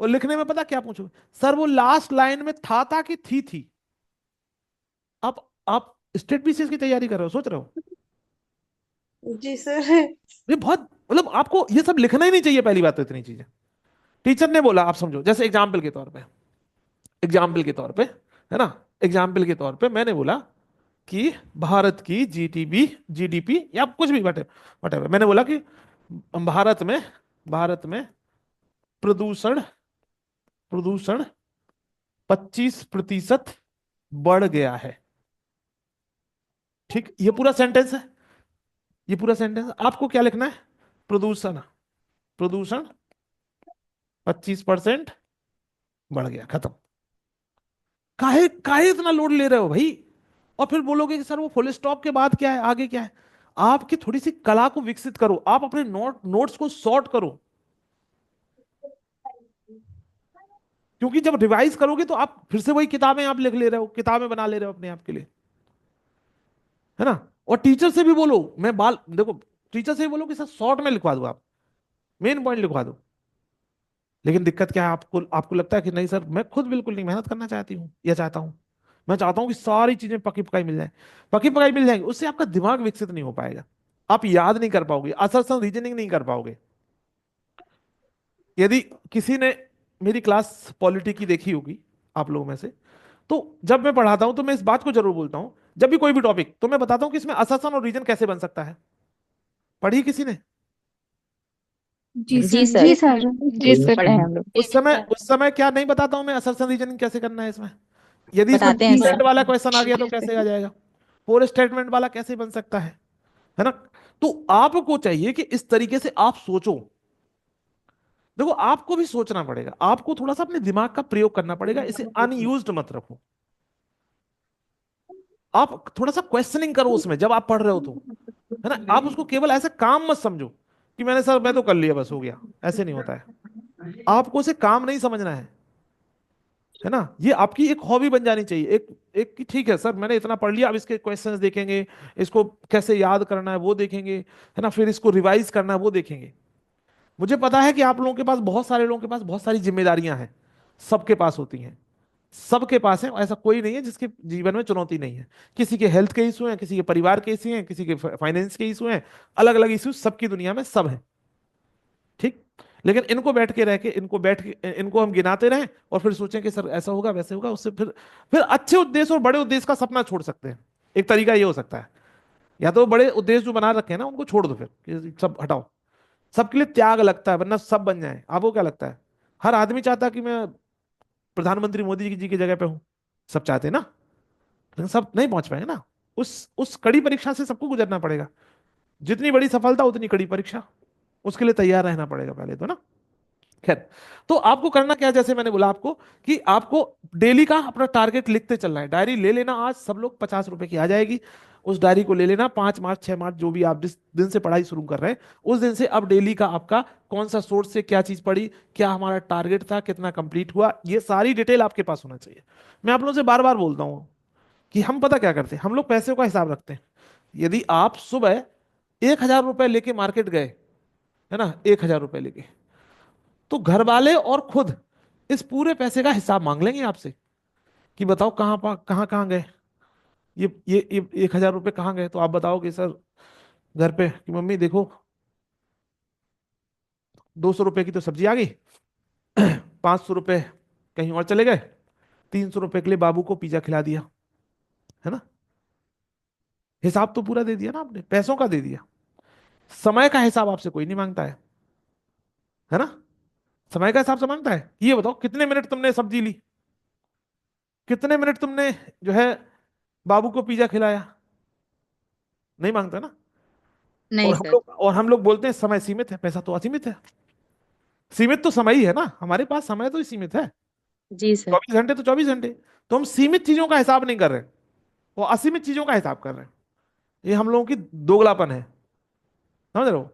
और लिखने में पता क्या पूछोगे, सर वो लास्ट लाइन में था कि थी। आप स्टेट पीसीएस की तैयारी कर रहे हो, सोच रहे हो, जी सर। ये बहुत, मतलब आपको ये सब लिखना ही नहीं चाहिए, पहली बात तो इतनी चीजें। टीचर ने बोला, आप समझो, जैसे एग्जाम्पल के तौर पे, एग्जाम्पल के तौर पे, है ना, एग्जाम्पल के तौर पे मैंने बोला कि भारत की जीटीबी, जीडीपी या कुछ भी, वटेवर मैंने बोला कि भारत में प्रदूषण प्रदूषण 25% बढ़ गया है। ठीक, ये पूरा सेंटेंस है, ये पूरा सेंटेंस। आपको क्या लिखना है, प्रदूषण प्रदूषण 25% बढ़ गया, खत्म। काहे काहे इतना लोड ले रहे हो भाई। और फिर बोलोगे कि सर वो फुल स्टॉप के बाद क्या है, आगे क्या है। आपकी थोड़ी सी कला को विकसित करो, आप अपने नोट्स को सॉर्ट करो, क्योंकि जब रिवाइज करोगे तो आप फिर से वही किताबें आप लिख ले रहे हो, किताबें बना ले रहे हो अपने आप के लिए, है ना। और टीचर से भी बोलो, मैं बाल देखो, टीचर से भी बोलो कि सर शॉर्ट में लिखवा दो, आप मेन पॉइंट लिखवा दो। लेकिन दिक्कत क्या है, आपको आपको लगता है कि नहीं सर मैं खुद बिल्कुल नहीं मेहनत करना चाहती हूँ या चाहता हूँ, मैं चाहता हूँ कि सारी चीजें पकी पकाई मिल जाए, पकी पकाई मिल जाएंगी, उससे आपका दिमाग विकसित नहीं हो पाएगा, आप याद नहीं कर पाओगे, असरसर रीजनिंग नहीं कर पाओगे। यदि किसी ने मेरी क्लास पॉलिटी की देखी होगी आप लोगों में से, तो जब मैं पढ़ाता हूं तो मैं इस बात को जरूर बोलता हूं, जब भी कोई भी टॉपिक, तो मैं बताता हूं कि इसमें असरसन और रीजन कैसे बन सकता है। पढ़ी किसी ने, जी जी सर। सर। जी सर। पढ़े हैं हम लोग। उस समय क्या नहीं बताता हूं मैं, असरसन रीजनिंग कैसे करना है इसमें। यदि इसमें बताते हैं स्टेटमेंट सर। वाला क्वेश्चन आ गया तो कैसे आ जाएगा, फोर स्टेटमेंट वाला कैसे बन सकता है ना। तो आपको चाहिए कि इस तरीके से आप सोचो। देखो आपको भी सोचना पड़ेगा, आपको थोड़ा सा अपने दिमाग का प्रयोग करना पड़ेगा, इसे अनयूज्ड मत रखो। आप थोड़ा सा क्वेश्चनिंग करो उसमें जब आप पढ़ रहे हो तो, है ना। आप उसको केवल ऐसे काम मत समझो कि मैंने सर मैं तो कर लिया बस हो गया, ऐसे नहीं होता है। आपको उसे काम नहीं समझना है ना। ये आपकी एक हॉबी बन जानी चाहिए, एक एक कि ठीक है सर मैंने इतना पढ़ लिया, अब इसके क्वेश्चंस देखेंगे, इसको कैसे याद करना है वो देखेंगे, है ना, फिर इसको रिवाइज करना है वो देखेंगे। मुझे पता है कि आप लोगों के पास, बहुत सारे लोगों के पास बहुत सारी जिम्मेदारियां हैं, सबके पास होती हैं, सबके पास है, ऐसा कोई नहीं है जिसके जीवन में चुनौती नहीं है। किसी के हेल्थ के इशू हैं, किसी के परिवार के इशू हैं, किसी के फाइनेंस के इशू हैं, अलग अलग इशू सबकी दुनिया में सब है। ठीक, लेकिन इनको बैठ के रह के, इनको हम गिनाते रहें और फिर सोचें कि सर ऐसा होगा वैसे होगा, उससे फिर अच्छे उद्देश्य और बड़े उद्देश्य का सपना छोड़ सकते हैं। एक तरीका ये हो सकता है, या तो बड़े उद्देश्य जो बना रखे हैं ना उनको छोड़ दो, फिर कि सब हटाओ। सबके लिए त्याग लगता है, वरना सब बन जाए। आपको क्या लगता है, हर आदमी चाहता है कि मैं प्रधानमंत्री मोदी जी की जगह पे हूं, सब चाहते हैं ना, लेकिन सब नहीं पहुंच पाएंगे ना। उस कड़ी परीक्षा से सबको गुजरना पड़ेगा, जितनी बड़ी सफलता उतनी कड़ी परीक्षा, उसके लिए तैयार रहना पड़ेगा पहले तो ना। खैर, तो आपको करना क्या है, जैसे मैंने बोला आपको कि आपको डेली का अपना टारगेट लिखते चलना है, डायरी ले लेना। आज सब लोग 50 रुपए की आ जाएगी, उस डायरी को ले लेना, 5 मार्च 6 मार्च जो भी आप जिस दिन से पढ़ाई शुरू कर रहे हैं उस दिन से अब डेली का आपका कौन सा सोर्स से क्या चीज पढ़ी, क्या हमारा टारगेट था, कितना कंप्लीट हुआ, ये सारी डिटेल आपके पास होना चाहिए। मैं आप लोगों से बार बार बोलता हूँ कि हम पता क्या करते हैं, हम लोग पैसे का हिसाब रखते हैं। यदि आप सुबह 1,000 रुपए लेके मार्केट गए, है ना, 1,000 रुपए लेके, तो घर वाले और खुद इस पूरे पैसे का हिसाब मांग लेंगे आपसे कि बताओ कहाँ कहाँ गए, ये 1,000 रुपए कहाँ गए। तो आप बताओगे सर घर पे कि मम्मी देखो 200 रुपए की तो सब्जी आ गई, 500 रुपए कहीं और चले गए, 300 रुपए के लिए बाबू को पिज्जा खिला दिया, है ना। हिसाब तो पूरा दे दिया ना आपने, पैसों का दे दिया। समय का हिसाब आपसे कोई नहीं मांगता है ना। समय का हिसाब से मांगता है कि ये बताओ कितने मिनट तुमने सब्जी ली, कितने मिनट तुमने जो है बाबू को पिज्जा खिलाया, नहीं मांगता ना। नहीं सर। और हम लोग बोलते हैं समय सीमित है, पैसा तो असीमित है। सीमित तो समय ही है ना, हमारे पास समय तो ही सीमित है, जी सर। 24 घंटे तो 24 घंटे। तो हम सीमित चीजों का हिसाब नहीं कर रहे, वो असीमित चीजों का हिसाब कर रहे हैं। ये हम लोगों की दोगलापन है, समझ रहे हो।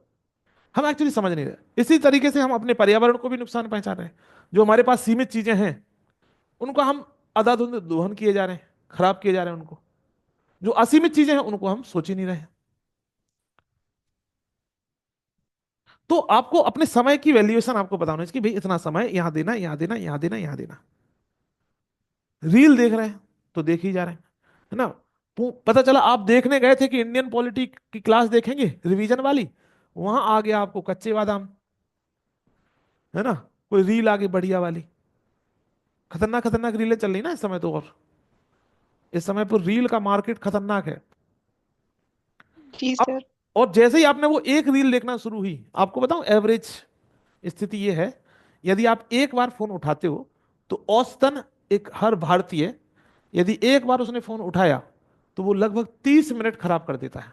हम एक्चुअली समझ नहीं रहे। इसी तरीके से हम अपने पर्यावरण को भी नुकसान पहुंचा रहे हैं। जो हमारे पास सीमित चीजें हैं उनको हम अधाधुंध दोहन किए जा रहे हैं, खराब किए जा रहे हैं उनको। जो असीमित चीजें हैं उनको हम सोच ही नहीं रहे हैं। तो आपको अपने समय की वैल्यूएशन आपको बताना चाहिए कि भाई इतना समय यहां देना, यहां देना, यहां देना, यहां देना। रील देख रहे हैं तो देख ही जा रहे हैं, है ना। पता चला आप देखने गए थे कि इंडियन पॉलिटी की क्लास देखेंगे रिवीजन वाली, वहां आ गया आपको कच्चे बादाम, है ना। कोई रील आ गई बढ़िया वाली, खतरनाक खतरनाक रीलें चल रही ना इस समय तो। और इस समय पर रील का मार्केट खतरनाक है। जी अब सर। और जैसे ही आपने वो एक रील देखना शुरू हुई, आपको बताऊं एवरेज स्थिति ये है, यदि आप एक बार फोन उठाते हो तो औसतन एक हर भारतीय यदि एक बार उसने फोन उठाया तो वो लगभग 30 मिनट खराब कर देता है।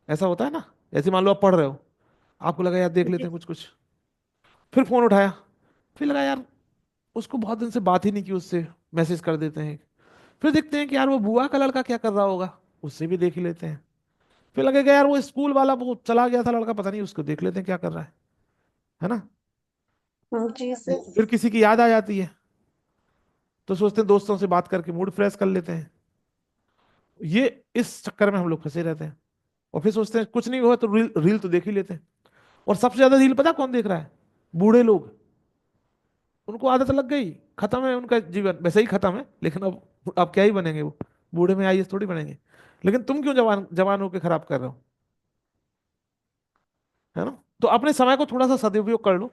ऐसा होता है ना। जैसे मान लो आप पढ़ रहे हो, आपको लगा यार देख लेते जी। हैं कुछ कुछ, फिर फोन उठाया, फिर लगा यार उसको बहुत दिन से बात ही नहीं की उससे, मैसेज कर देते हैं। फिर देखते हैं कि यार वो बुआ का लड़का क्या कर रहा होगा, उससे भी देख ही लेते हैं। फिर लगेगा यार वो स्कूल वाला वो चला गया था लड़का, पता नहीं उसको देख लेते हैं क्या कर रहा है ना। जी सर। फिर किसी की याद आ जाती है तो सोचते हैं दोस्तों से बात करके मूड फ्रेश कर लेते हैं। ये इस चक्कर में हम लोग फंसे रहते हैं। और फिर सोचते हैं कुछ नहीं हुआ तो रील रील तो देख ही लेते हैं। और सबसे ज्यादा रील पता कौन देख रहा है, बूढ़े लोग। उनको आदत लग गई, खत्म है उनका जीवन, वैसे ही खत्म है, लेकिन अब क्या ही बनेंगे वो, बूढ़े में आईएएस थोड़ी बनेंगे। लेकिन तुम क्यों जवान जवान होकर खराब कर रहे हो, है ना। तो अपने समय को थोड़ा सा सदुपयोग कर लो,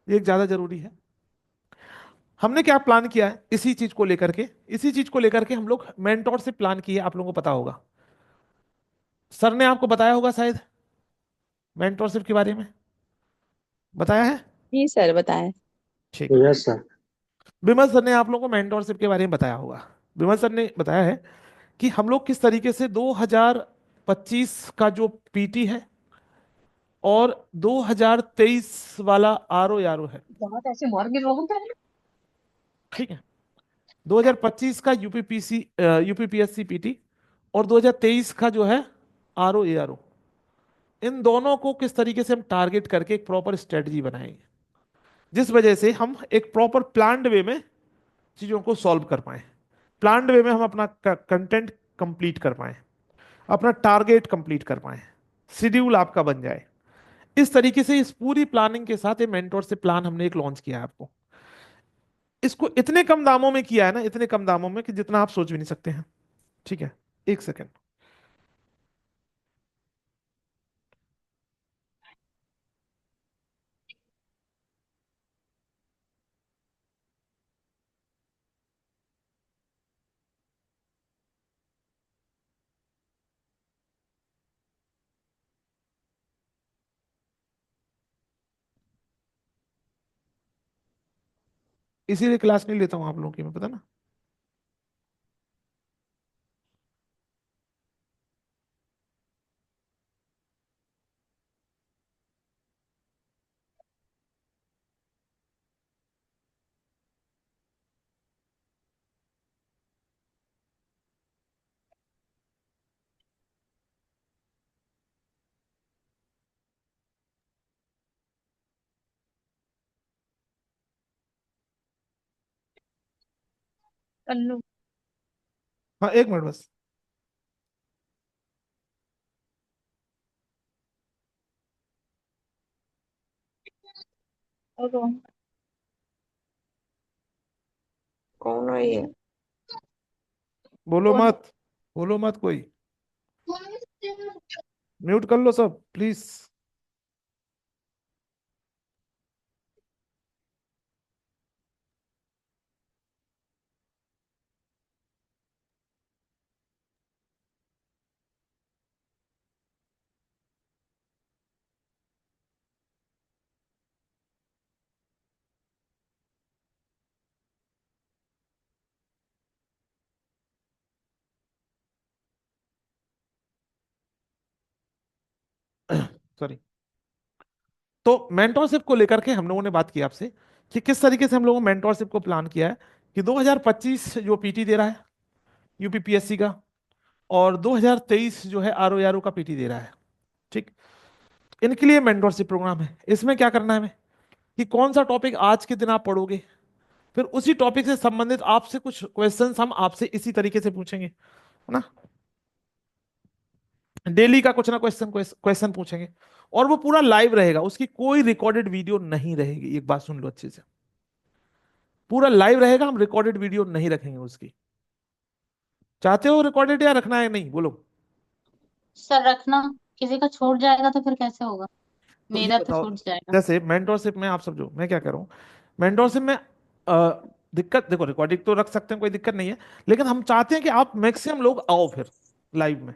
ये एक ज्यादा जरूरी है। हमने क्या प्लान किया है इसी चीज को लेकर के, इसी चीज को लेकर के हम लोग मेंटोर से प्लान किए, आप लोगों को पता होगा। सर ने आपको बताया होगा शायद मेंटोरशिप के बारे में, बताया है। जी सर बताएं। ठीक है। Yes sir. विमल सर ने आप लोगों को मेंटोरशिप के बारे में बताया होगा। विमल सर ने बताया है कि हम लोग किस तरीके से 2025 का जो पीटी है और 2023 वाला आरओ है, बहुत ऐसे मॉर्गेज लोगों का। ठीक है। 2025 का यूपीपीसी यूपीपीएससी पीटी और 2023 का जो है आरओ, इन दोनों को किस तरीके से हम टारगेट करके एक प्रॉपर स्ट्रेटजी बनाएंगे, जिस वजह से हम एक प्रॉपर प्लान्ड वे में चीजों को सॉल्व कर पाए, प्लान्ड वे में हम अपना कंटेंट कंप्लीट कर पाए, अपना टारगेट कंप्लीट कर पाए, शेड्यूल आपका बन जाए। इस तरीके से इस पूरी प्लानिंग के साथ एक मेंटोर से प्लान हमने एक लॉन्च किया है आपको। इसको इतने कम दामों में किया है ना, इतने कम दामों में कि जितना आप सोच भी नहीं सकते हैं। ठीक है, एक सेकेंड। इसीलिए क्लास नहीं लेता हूं आप लोगों की मैं, पता ना। अन्नू। हाँ, एक मिनट बस। और रोहन। कौन है ये? बोलो कौन? मत, बोलो मत कोई। म्यूट कर लो सब प्लीज। सॉरी। तो मेंटोरशिप को लेकर के हम लोगों ने बात की आपसे कि किस तरीके से हम लोगों ने मेंटोरशिप को प्लान किया है कि 2025 जो पीटी दे रहा है यूपीपीएससी का, और 2023 जो है आरओ का पीटी दे रहा है। ठीक। इनके लिए मेंटोरशिप प्रोग्राम है। इसमें क्या करना है हमें कि कौन सा टॉपिक आज के दिन आप पढ़ोगे, फिर उसी टॉपिक से संबंधित आपसे कुछ क्वेश्चंस हम आपसे इसी तरीके से पूछेंगे, है ना। डेली का कुछ ना क्वेश्चन क्वेश्चन पूछेंगे, और वो पूरा लाइव रहेगा, उसकी कोई रिकॉर्डेड वीडियो नहीं रहेगी। एक बात सुन लो अच्छे से, पूरा लाइव रहेगा, हम रिकॉर्डेड वीडियो नहीं रखेंगे उसकी। चाहते हो रिकॉर्डेड या रखना है, नहीं बोलो। सर रखना, किसी का छूट जाएगा तो फिर कैसे होगा? तो ये मेरा तो बताओ, छूट जाएगा। जैसे मेंटोरशिप में आप समझो मैं क्या कर रहा हूँ। मेंटोरशिप में दिक्कत देखो, रिकॉर्डिंग तो रख सकते हैं, कोई दिक्कत नहीं है, लेकिन हम चाहते हैं कि आप मैक्सिमम लोग आओ फिर लाइव में।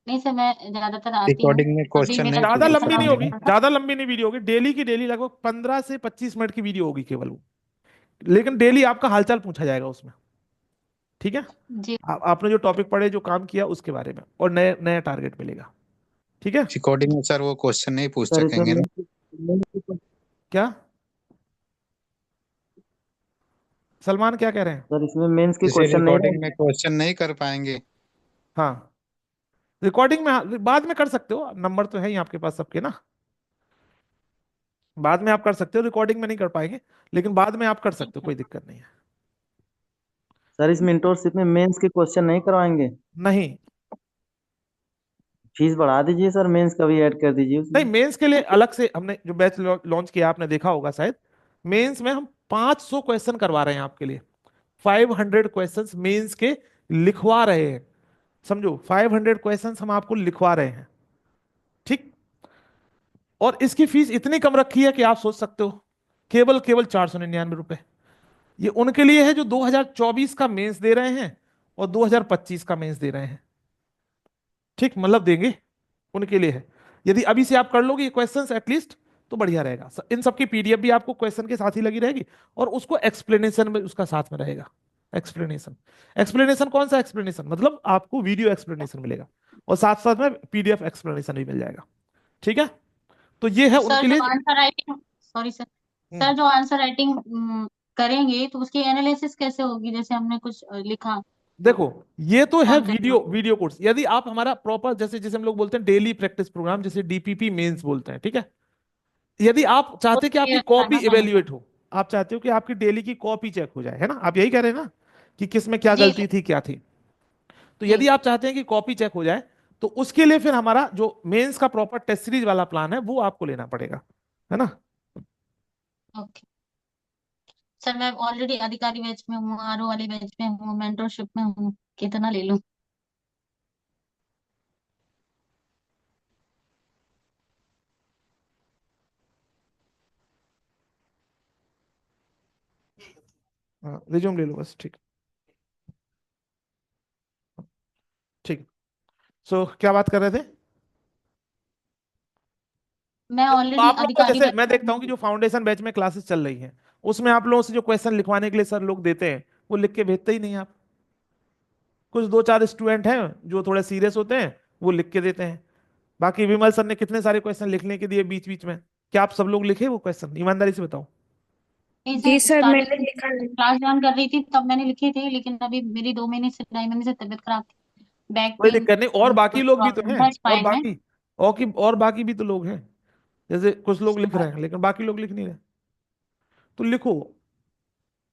नहीं सर, मैं ज्यादातर आती हूँ। रिकॉर्डिंग में अभी क्वेश्चन नहीं मेरा ज्यादा पूछे सिलेक्शन लंबी नहीं ऑलरेडी जाएंगे होगी, ना? हुआ था। ज्यादा लंबी नहीं वीडियो होगी, डेली की डेली लगभग 15 से 25 मिनट की वीडियो होगी केवल वो। लेकिन डेली आपका हालचाल पूछा जाएगा उसमें। ठीक है। जी। आपने जो टॉपिक पढ़े, जो काम किया उसके बारे में, और नए नए टारगेट मिलेगा। ठीक है। रिकॉर्डिंग में सर वो क्वेश्चन नहीं पूछ सर इसमें सकेंगे ना? क्या सलमान क्या कह रहे हैं? सर इसमें मेंस के जैसे क्वेश्चन नहीं रिकॉर्डिंग में रहेंगे? क्वेश्चन नहीं कर पाएंगे। हाँ, रिकॉर्डिंग में बाद में कर सकते हो, नंबर तो है ही आपके पास सबके ना। बाद में आप कर सकते हो, रिकॉर्डिंग में नहीं कर पाएंगे, लेकिन बाद में आप कर ठीक सकते हो, है। कोई दिक्कत नहीं है। सर इस मेंटोरशिप में मेंस के क्वेश्चन नहीं करवाएंगे? नहीं, फीस बढ़ा दीजिए सर, मेंस का भी ऐड कर दीजिए नहीं, उसमें। मेंस के लिए अलग से हमने जो बैच लॉन्च किया, आपने देखा होगा शायद। मेंस में हम 500 क्वेश्चन करवा रहे हैं आपके लिए। 500 क्वेश्चंस मेंस के लिखवा रहे हैं। समझो, 500 क्वेश्चंस हम आपको लिखवा रहे हैं। ठीक। और इसकी फीस इतनी कम रखी है कि आप सोच सकते हो, केवल केवल 499 रुपए। ये उनके लिए है जो 2024 का मेंस दे रहे हैं और 2025 का मेंस दे रहे हैं। ठीक, मतलब देंगे, उनके लिए है। यदि अभी से आप कर लोगे ये क्वेश्चंस एटलीस्ट, तो बढ़िया रहेगा। इन सबकी पीडीएफ भी आपको क्वेश्चन के साथ ही लगी रहेगी, और उसको एक्सप्लेनेशन में उसका साथ में रहेगा। एक्सप्लेनेशन, एक्सप्लेनेशन कौन सा एक्सप्लेनेशन, मतलब आपको वीडियो एक्सप्लेनेशन मिलेगा, और साथ साथ में पीडीएफ एक्सप्लेनेशन भी मिल जाएगा। ठीक है। तो ये है सर उनके जो लिए। आंसर राइटिंग, सॉरी सर, हम्म, सर जो आंसर राइटिंग करेंगे तो उसकी एनालिसिस कैसे होगी? जैसे हमने कुछ लिखा तो देखो, ये तो है कौन करेगा? Video video course. यदि आप हमारा प्रॉपर, जैसे जैसे हम लोग बोलते हैं डेली प्रैक्टिस प्रोग्राम, जैसे डीपीपी मेंस बोलते हैं, ठीक है। यदि आप चाहते हैं कि उसके आपकी अच्छा कॉपी ना मैंने कहा। इवेल्युएट हो, आप चाहते हो कि आपकी डेली की कॉपी चेक हो जाए, है ना, आप यही कह रहे हैं ना कि किस में क्या जी गलती थी क्या थी। तो जी। यदि आप चाहते हैं कि कॉपी चेक हो जाए, तो उसके लिए फिर हमारा जो मेंस का प्रॉपर टेस्ट सीरीज वाला प्लान है वो आपको लेना पड़ेगा, है ना। ओके सर, मैं ऑलरेडी अधिकारी बैच में हूँ, आरओ वाले बैच में हूँ, मेंटरशिप में हूँ, कितना ले लूँ? हाँ, रिज्यूम ले लो बस। ठीक, ठीक। सो क्या बात कर रहे थे? मैं देखो, ऑलरेडी आप लोग को अधिकारी जैसे बैच मैं में देखता हूँ कि हूँ। जो फाउंडेशन बैच में क्लासेस चल रही हैं, उसमें आप लोगों से जो क्वेश्चन लिखवाने के लिए सर लोग देते हैं, वो लिख के भेजते ही नहीं आप। कुछ दो चार स्टूडेंट हैं जो थोड़े सीरियस होते हैं, वो लिख के देते हैं। बाकी विमल सर ने कितने सारे क्वेश्चन लिखने के दिए बीच बीच में, क्या आप सब लोग लिखे वो क्वेश्चन, ईमानदारी से बताओ। नहीं जी सर, सर स्टार्टिंग मैंने लिखा नहीं। क्लास ज्वाइन कर रही थी तब मैंने लिखी थी, लेकिन अभी मेरी 2 महीने से 2.5 महीने से तबीयत खराब थी, बैक कोई पेन, दिक्कत नहीं, और बाकी लोग भी तो प्रॉब्लम हैं, था और स्पाइन में। बाकी, और बाकी भी तो लोग हैं। जैसे कुछ लोग लिख रहे हैं लेकिन बाकी लोग लिख नहीं रहे, तो लिखो,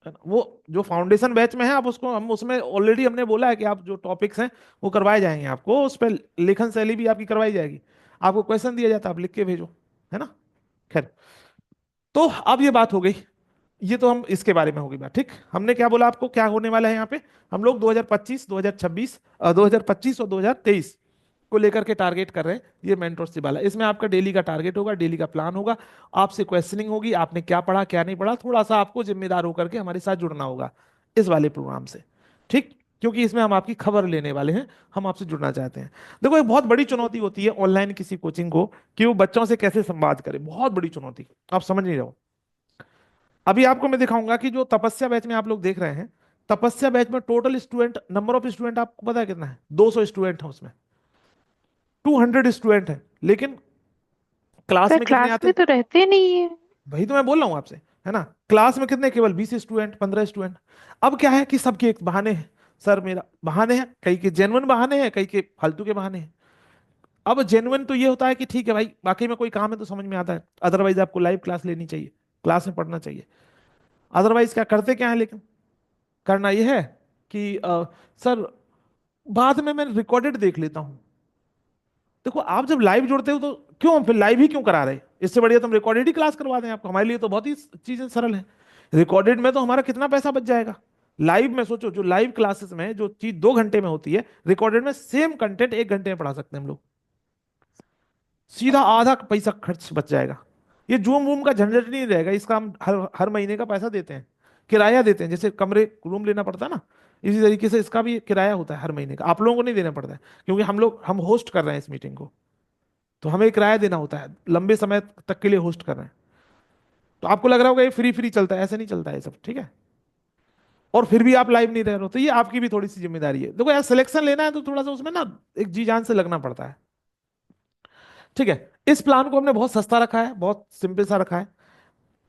है ना। वो जो फाउंडेशन बैच में है आप उसको, हम उसमें ऑलरेडी हमने बोला है कि आप जो टॉपिक्स हैं वो करवाए जाएंगे आपको, उस पर लेखन शैली भी आपकी करवाई जाएगी, आपको क्वेश्चन दिया जाता है, आप लिख के भेजो, है ना। खैर, तो अब ये बात हो गई, ये तो हम इसके बारे में होगी बात, ठीक। हमने क्या बोला आपको क्या होने वाला है यहाँ पे, हम लोग 2025 2026 2025 और 2023 को लेकर के टारगेट कर रहे हैं, ये मेंटरशिप वाला। इसमें आपका डेली का टारगेट होगा, डेली का प्लान होगा, आपसे क्वेश्चनिंग होगी, आपने क्या पढ़ा क्या नहीं पढ़ा, थोड़ा सा आपको जिम्मेदार होकर के हमारे साथ जुड़ना होगा इस वाले प्रोग्राम से, ठीक। क्योंकि इसमें हम आपकी खबर लेने वाले हैं, हम आपसे जुड़ना चाहते हैं। देखो, एक बहुत बड़ी चुनौती होती है ऑनलाइन किसी कोचिंग को कि वो बच्चों से कैसे संवाद करे, बहुत बड़ी चुनौती, आप समझ नहीं रहे हो। अभी आपको मैं दिखाऊंगा कि जो तपस्या बैच में आप लोग देख रहे हैं, तपस्या बैच में total student, number of student आपको पता है कितना है? 200 स्टूडेंट है उसमें, 200 स्टूडेंट है, लेकिन क्लास सर में कितने क्लास आते में हैं? तो रहते नहीं है। वही तो मैं बोल रहा हूं आपसे, है ना। क्लास में कितने? केवल 20 स्टूडेंट, 15 स्टूडेंट। अब क्या है कि सबके एक बहाने हैं, सर मेरा बहाने हैं, कई के जेन्युइन बहाने हैं, कई के फालतू के बहाने हैं। अब जेन्युइन तो ये होता है कि ठीक है भाई, वाकई में कोई काम है तो समझ में आता है, अदरवाइज आपको लाइव क्लास लेनी चाहिए, क्लास में पढ़ना चाहिए। अदरवाइज क्या करते क्या है, लेकिन करना यह है कि सर बाद में मैं रिकॉर्डेड देख लेता हूं। देखो, आप जब लाइव जुड़ते हो तो क्यों हम फिर लाइव ही क्यों करा रहे हैं? इससे बढ़िया तुम रिकॉर्डेड ही क्लास करवा दें आपको, हमारे लिए तो बहुत ही चीजें सरल है। रिकॉर्डेड में तो हमारा कितना पैसा बच जाएगा। लाइव में सोचो, जो लाइव क्लासेस में जो चीज 2 घंटे में होती है, रिकॉर्डेड में सेम कंटेंट 1 घंटे में पढ़ा सकते हैं हम लोग, सीधा आधा पैसा खर्च बच जाएगा। ये जूम वूम का झंझट नहीं रहेगा, इसका हम हर हर महीने का पैसा देते हैं, किराया देते हैं, जैसे कमरे रूम लेना पड़ता है ना, इसी तरीके से इसका भी किराया होता है हर महीने का, आप लोगों को नहीं देना पड़ता है, क्योंकि हम होस्ट कर रहे हैं इस मीटिंग को, तो हमें किराया देना होता है, लंबे समय तक के लिए होस्ट कर रहे हैं। तो आपको लग रहा होगा ये फ्री फ्री चलता है, ऐसे नहीं चलता है सब, ठीक है। और फिर भी आप लाइव नहीं रह रहे हो, तो ये आपकी भी थोड़ी सी जिम्मेदारी है। देखो यार, सिलेक्शन लेना है तो थोड़ा सा उसमें ना एक जी जान से लगना पड़ता है, ठीक है। इस प्लान को हमने बहुत सस्ता रखा है, बहुत सिंपल सा रखा है।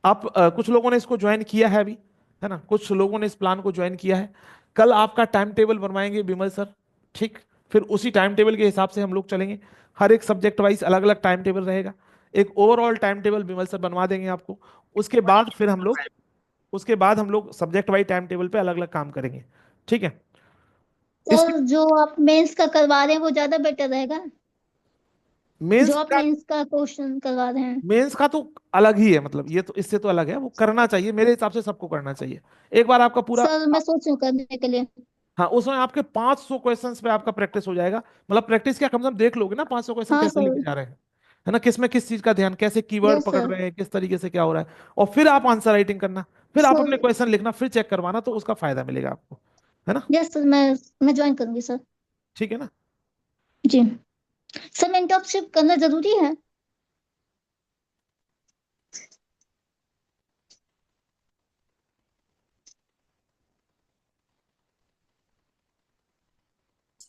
आप कुछ लोगों ने इसको ज्वाइन किया है अभी, है ना, कुछ लोगों ने इस प्लान को ज्वाइन किया है। कल आपका टाइम टेबल बनवाएंगे विमल सर, ठीक। फिर उसी टाइम टेबल के हिसाब से हम लोग चलेंगे, हर एक सब्जेक्ट वाइज अलग अलग टाइम टेबल रहेगा, एक ओवरऑल टाइम टेबल विमल सर बनवा देंगे आपको। उसके बाद फिर हम लोग सब्जेक्ट वाइज टाइम टेबल पे अलग अलग काम करेंगे, ठीक है। इसकी सर जो आप मेंस का करवा रहे हैं वो ज्यादा बेटर रहेगा, मेंस जो आप का मेंस का क्वेश्चन करवा रहे हैं। मेंस का तो अलग ही है, मतलब ये तो इससे तो अलग है, वो करना चाहिए मेरे हिसाब से, सबको करना चाहिए। एक बार आपका पूरा, सर मैं सोच रही हूँ करने के लिए। हाँ, उसमें आपके 500 क्वेश्चंस पे आपका प्रैक्टिस हो जाएगा, मतलब प्रैक्टिस क्या, कम से कम देख लोगे ना 500 क्वेश्चन हाँ कैसे सर। लिखे जा रहे हैं, है ना, किस में किस चीज का ध्यान, कैसे कीवर्ड यस पकड़ सर। रहे हैं, किस तरीके से क्या हो रहा है, और फिर आप आंसर राइटिंग करना, फिर आप अपने सर क्वेश्चन लिखना, फिर चेक करवाना, तो उसका फायदा मिलेगा आपको, है ना। यस सर, मैं ज्वाइन करूंगी सर। ठीक है ना। जी सर, मेंटरशिप करना जरूरी है।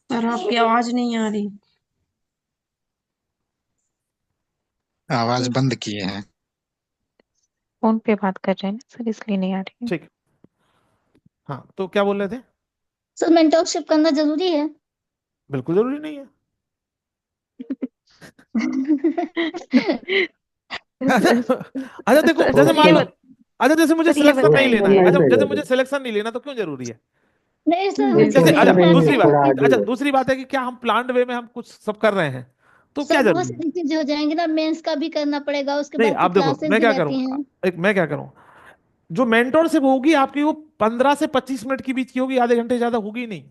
सर आपकी आवाज नहीं आ रही। आवाज बंद किए हैं। फोन पे बात कर रहे हैं ना सर, इसलिए नहीं आ रही है। ठीक, हाँ, तो क्या बोल रहे थे? सर मेंटरशिप करना जरूरी है। बिल्कुल जरूरी नहीं है। अच्छा, अच्छा देखो, सर जैसे सर मान ये लो, बत, अच्छा जैसे मुझे सर ये सिलेक्शन नहीं लेना है, बताइए। अच्छा जैसे मुझे सिलेक्शन नहीं लेना, तो क्यों जरूरी है? नहीं सर, जैसे, मेरे अच्छा फैमिली दूसरी में बात, अच्छा दूसरी बात है कि क्या हम प्लान्ड वे में हम कुछ सब कर रहे हैं, तो क्या सर बहुत जरूरी है? सारी चीजें हो जाएंगी ना, मेंस का भी करना पड़ेगा, उसके नहीं, बाद फिर आप देखो क्लासेस मैं भी क्या करूं, रहती हैं। मैं क्या करूं, जो मेंटोरशिप होगी आपकी, वो 15 से 25 मिनट के बीच की होगी, आधे घंटे ज्यादा होगी नहीं,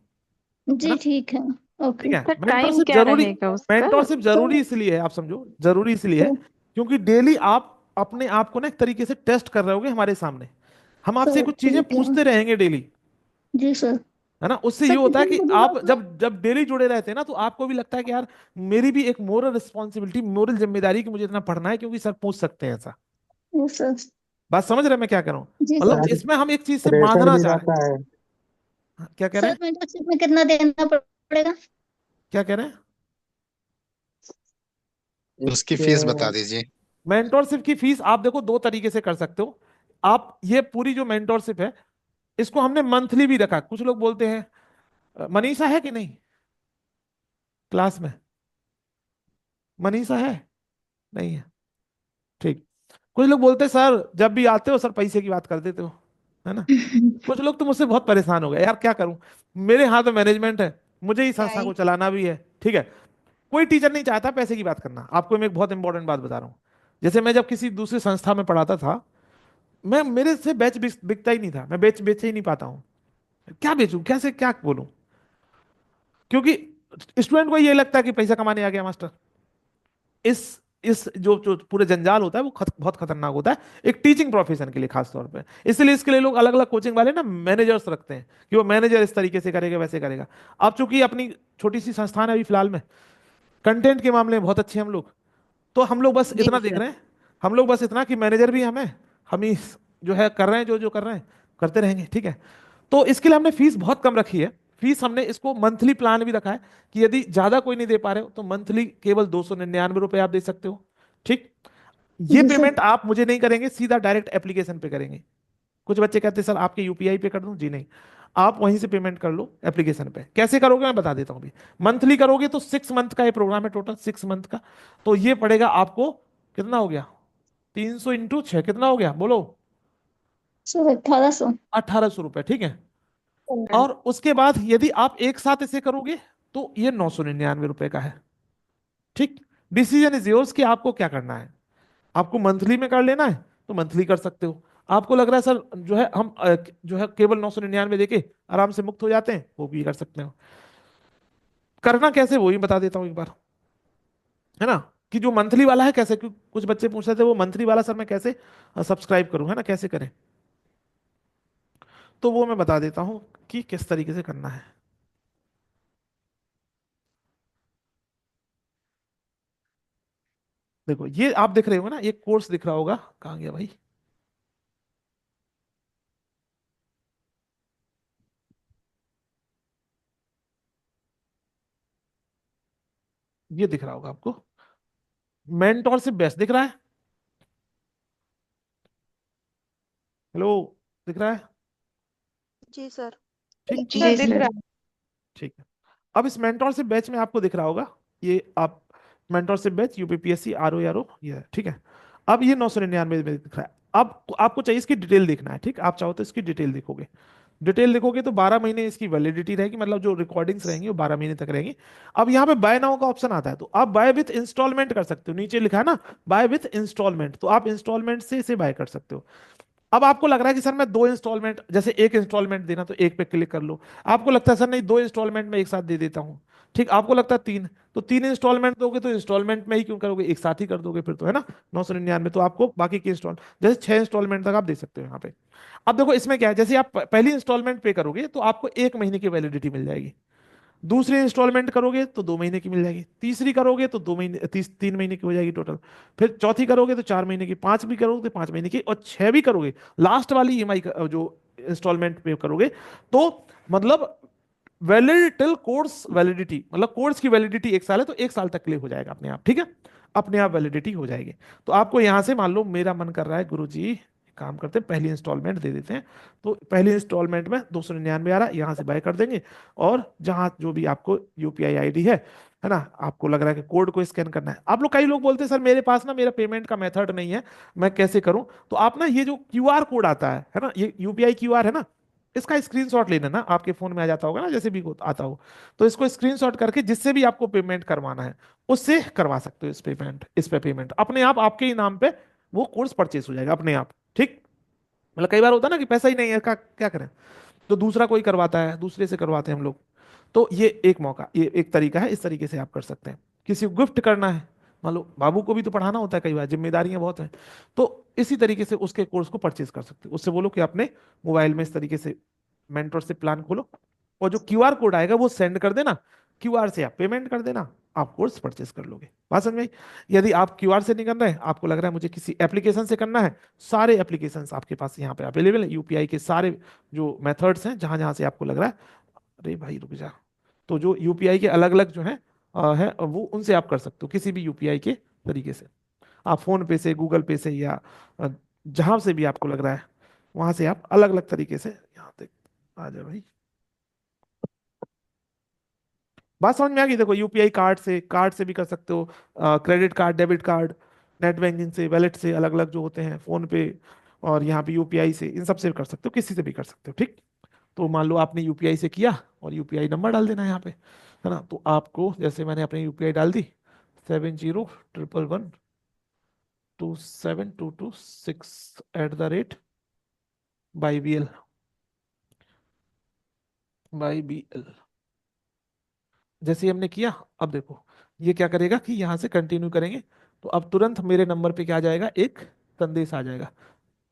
है जी ना। ठीक है। ठीक ओके। है, सर टाइम क्या रहेगा उसका? मेंटोरशिप सर जरूरी इसलिए है, आप समझो, जरूरी इसलिए है क्योंकि डेली आप अपने आप को ना एक तरीके से टेस्ट कर रहे होगे हमारे सामने, हम आपसे सर कुछ चीजें ठीक है। पूछते रहेंगे डेली, जी सर। है ना। उससे ये सर होता है कितनी कि बड़ी आप बात है। जब जब डेली जुड़े रहते हैं ना, तो आपको भी लगता है कि यार मेरी भी एक मोरल रिस्पॉन्सिबिलिटी, मोरल जिम्मेदारी कि मुझे इतना पढ़ना है, क्योंकि सर पूछ सकते हैं ऐसा। Yes sir. बात समझ रहे हैं मैं क्या कर रहा हूँ? जी मतलब सर। इसमें हम एक चीज से प्रेशर बांधना भी चाह रहे हैं। रहता है। हाँ, क्या कह रहे सर हैं? मेंटरशिप में कितना देना पड़ेगा? क्या कह रहे हैं? उसकी इसके फीस बता दीजिए। मेंटोरशिप की फीस आप देखो 2 तरीके से कर सकते हो। आप ये पूरी जो मेंटोरशिप है, इसको हमने मंथली भी रखा। कुछ लोग बोलते हैं, मनीषा है कि नहीं क्लास में? मनीषा है? नहीं है, ठीक। कुछ लोग बोलते हैं सर जब भी आते हो सर पैसे की बात कर देते हो, है ना। कुछ लोग तो मुझसे बहुत परेशान हो गए, यार क्या करूं, मेरे हाथ में मैनेजमेंट है, मुझे ही संस्था को चलाना भी है, ठीक है। कोई टीचर नहीं चाहता पैसे की बात करना। आपको मैं एक बहुत इंपॉर्टेंट बात बता रहा हूँ। जैसे मैं जब किसी दूसरी संस्था में पढ़ाता था, मैं मेरे से बैच बिकता ही नहीं था, मैं बेच ही नहीं पाता हूँ। क्या बेचूं, कैसे क्या बोलूं, क्योंकि स्टूडेंट को ये लगता है कि पैसा कमाने आ गया मास्टर। इस जो पूरे जंजाल होता है वो बहुत खतरनाक होता है एक टीचिंग प्रोफेशन के लिए खास तौर पे। इसलिए इसके लिए लोग अलग अलग कोचिंग वाले ना मैनेजर्स रखते हैं कि वो मैनेजर इस तरीके से करेगा वैसे करेगा। अब चूंकि अपनी छोटी सी संस्थान है अभी फिलहाल में, कंटेंट के मामले में बहुत अच्छे हैं हम लोग, तो हम लोग बस जी इतना देख सर। रहे हैं, हम लोग बस इतना कि मैनेजर भी हमें, हम ही जो है कर रहे हैं, जो जो कर रहे हैं करते रहेंगे, ठीक है। तो इसके लिए हमने फीस बहुत कम रखी है। फीस हमने इसको मंथली प्लान भी रखा है कि यदि ज्यादा कोई नहीं दे पा रहे हो तो मंथली केवल 299 रुपए आप दे सकते हो, ठीक। ये जी सर। पेमेंट आप मुझे नहीं करेंगे, सीधा डायरेक्ट एप्लीकेशन पे करेंगे। कुछ बच्चे कहते हैं सर आपके यूपीआई पे कर दूं, जी नहीं, आप वहीं से पेमेंट कर लो एप्लीकेशन पे। कैसे करोगे मैं बता देता हूं अभी। मंथली करोगे तो 6 मंथ का ये प्रोग्राम है, टोटल 6 मंथ का। तो ये पड़ेगा आपको, कितना हो गया, 300 × 6 कितना हो गया बोलो, सर 1800। 1800 रुपए, ठीक है। और उसके बाद यदि आप एक साथ इसे करोगे तो ये 999 रुपए का है, ठीक। डिसीजन इज योर्स कि आपको क्या करना है। आपको मंथली में कर लेना है तो मंथली कर सकते हो। आपको लग रहा है सर जो है हम जो है केवल 999 देके आराम से मुक्त हो जाते हैं, वो भी कर सकते हो। करना कैसे वो ही बता देता हूँ एक बार, है ना। कि जो मंथली वाला है कैसे, क्योंकि कुछ बच्चे पूछ रहे थे वो मंथली वाला सर मैं कैसे सब्सक्राइब करूं, है ना, कैसे करें। तो वो मैं बता देता हूं कि किस तरीके से करना है। देखो ये आप देख रहे हो ना, ये कोर्स दिख रहा होगा, कहाँ गया भाई, ये दिख रहा होगा आपको, मेंटोर से बेस्ट दिख रहा है, हेलो, दिख रहा है, जी सर। ठीक, सर जी दिख सर। रहा ठीक है। अब इस मेंटोर से बैच में आपको दिख रहा होगा, ये आप मेंटोर से बैच यूपीपीएससी आर ओ ये है, ठीक है। अब ये 999 में दिख रहा है। अब आपको चाहिए इसकी डिटेल देखना है, ठीक। आप चाहो तो इसकी डिटेल देखोगे, डिटेल देखोगे तो 12 महीने इसकी वैलिडिटी रहेगी, मतलब जो रिकॉर्डिंग्स रहेंगी वो 12 महीने तक रहेंगी। अब यहाँ पे बाय नाउ का ऑप्शन आता है, तो आप बाय विथ इंस्टॉलमेंट कर सकते हो, नीचे लिखा है ना बाय विथ इंस्टॉलमेंट, तो आप इंस्टॉलमेंट से इसे बाय कर सकते हो। अब आपको लग रहा है कि सर मैं 2 इंस्टॉलमेंट, जैसे एक इंस्टॉलमेंट देना तो एक पे क्लिक कर लो। आपको लगता है सर नहीं 2 इंस्टॉलमेंट में एक साथ दे देता हूँ, ठीक। आपको लगता है तीन, तो 3 इंस्टॉलमेंट दोगे तो इंस्टॉलमेंट में ही क्यों करोगे, एक साथ ही कर दोगे फिर तो, है ना। 999 तो आपको बाकी की इंस्टॉल, जैसे 6 इंस्टॉलमेंट तक आप दे सकते हो यहाँ पे। अब देखो इसमें क्या है, जैसे आप पहली इंस्टॉलमेंट पे करोगे तो आपको 1 महीने की वैलिडिटी मिल जाएगी, दूसरी इंस्टॉलमेंट करोगे तो 2 महीने की मिल जाएगी, तीसरी करोगे तो 2 महीने 3 महीने की हो जाएगी टोटल, फिर चौथी करोगे तो 4 महीने की, पांच भी करोगे तो 5 महीने की, और छह भी करोगे लास्ट वाली ईएमआई जो इंस्टॉलमेंट पे करोगे तो मतलब वैलिड टिल कोर्स वैलिडिटी, मतलब कोर्स की वैलिडिटी 1 साल है तो 1 साल तक के लिए हो जाएगा अपने आप, ठीक है। अपने आप वैलिडिटी हो जाएगी। तो आपको यहां से मान लो मेरा मन कर रहा है गुरु जी काम करते हैं पहली इंस्टॉलमेंट दे देते हैं, तो पहली इंस्टॉलमेंट में 299 आ रहा है, यहाँ से बाय कर देंगे। और जहां जो भी आपको यूपीआई आईडी है ना, आपको लग रहा है कि कोड को स्कैन करना है। आप लोग, कई लोग बोलते हैं सर मेरे पास ना मेरा पेमेंट का मेथड नहीं है, मैं कैसे करूं। तो आप ना ये जो क्यूआर कोड आता है ना, ये यूपीआई क्यूआर है ना, इसका स्क्रीनशॉट लेना ना, आपके फोन में आ जाता होगा ना, जैसे भी आता हो, तो इसको स्क्रीनशॉट करके जिससे भी आपको पेमेंट करवाना है उससे करवा सकते हो। इस पे पेमेंट अपने आप आपके ही नाम पे वो कोर्स परचेस हो जाएगा अपने आप, ठीक। मतलब कई बार होता है ना कि पैसा ही नहीं है, का क्या करें, तो दूसरा कोई करवाता है, दूसरे से करवाते हैं हम लोग। तो ये एक मौका, ये एक तरीका है, इस तरीके से आप कर सकते हैं। किसी को गिफ्ट करना है, मान लो बाबू को भी तो पढ़ाना होता है, कई बार जिम्मेदारियां बहुत हैं, तो इसी तरीके से उसके कोर्स को परचेज कर सकते हो। उससे बोलो कि अपने मोबाइल में इस तरीके से मेंटरशिप प्लान खोलो, और जो क्यूआर कोड आएगा वो सेंड कर देना, क्यूआर से आप पेमेंट कर देना, आप कोर्स परचेस कर लोगे। बात समझ में आई? यदि आप क्यूआर से नहीं कर रहे हैं, आपको लग रहा है मुझे किसी एप्लीकेशन से करना है, सारे एप्लीकेशन आपके पास यहाँ पे अवेलेबल है, यूपीआई के सारे जो मेथड्स हैं, जहां जहां से आपको लग रहा है, अरे भाई रुक जा, तो जो यूपीआई के अलग अलग जो है वो उनसे आप कर सकते हो, किसी भी यूपीआई के तरीके से। आप फोन पे से, गूगल पे से, या जहां से भी आपको लग रहा है वहां से आप अलग अलग तरीके से यहाँ तक आ जाए भाई। बात समझ में आ गई? देखो यूपीआई कार्ड से भी कर सकते हो, credit card, debit card, net banking से, वैलेट से, अलग अलग जो होते हैं, फोन पे, और यहाँ पे यूपीआई से, इन सब से कर सकते हो, किसी से भी कर सकते हो, ठीक। तो मान लो आपने यूपीआई से किया और यूपीआई नंबर डाल देना है यहाँ पे, है ना। तो आपको जैसे मैंने अपनी यूपीआई डाल दी 7011272226@BL बाई BL। जैसे ही हमने किया, अब देखो ये क्या करेगा कि यहाँ से कंटिन्यू करेंगे, तो अब तुरंत मेरे नंबर पे क्या आ जाएगा, एक संदेश आ जाएगा।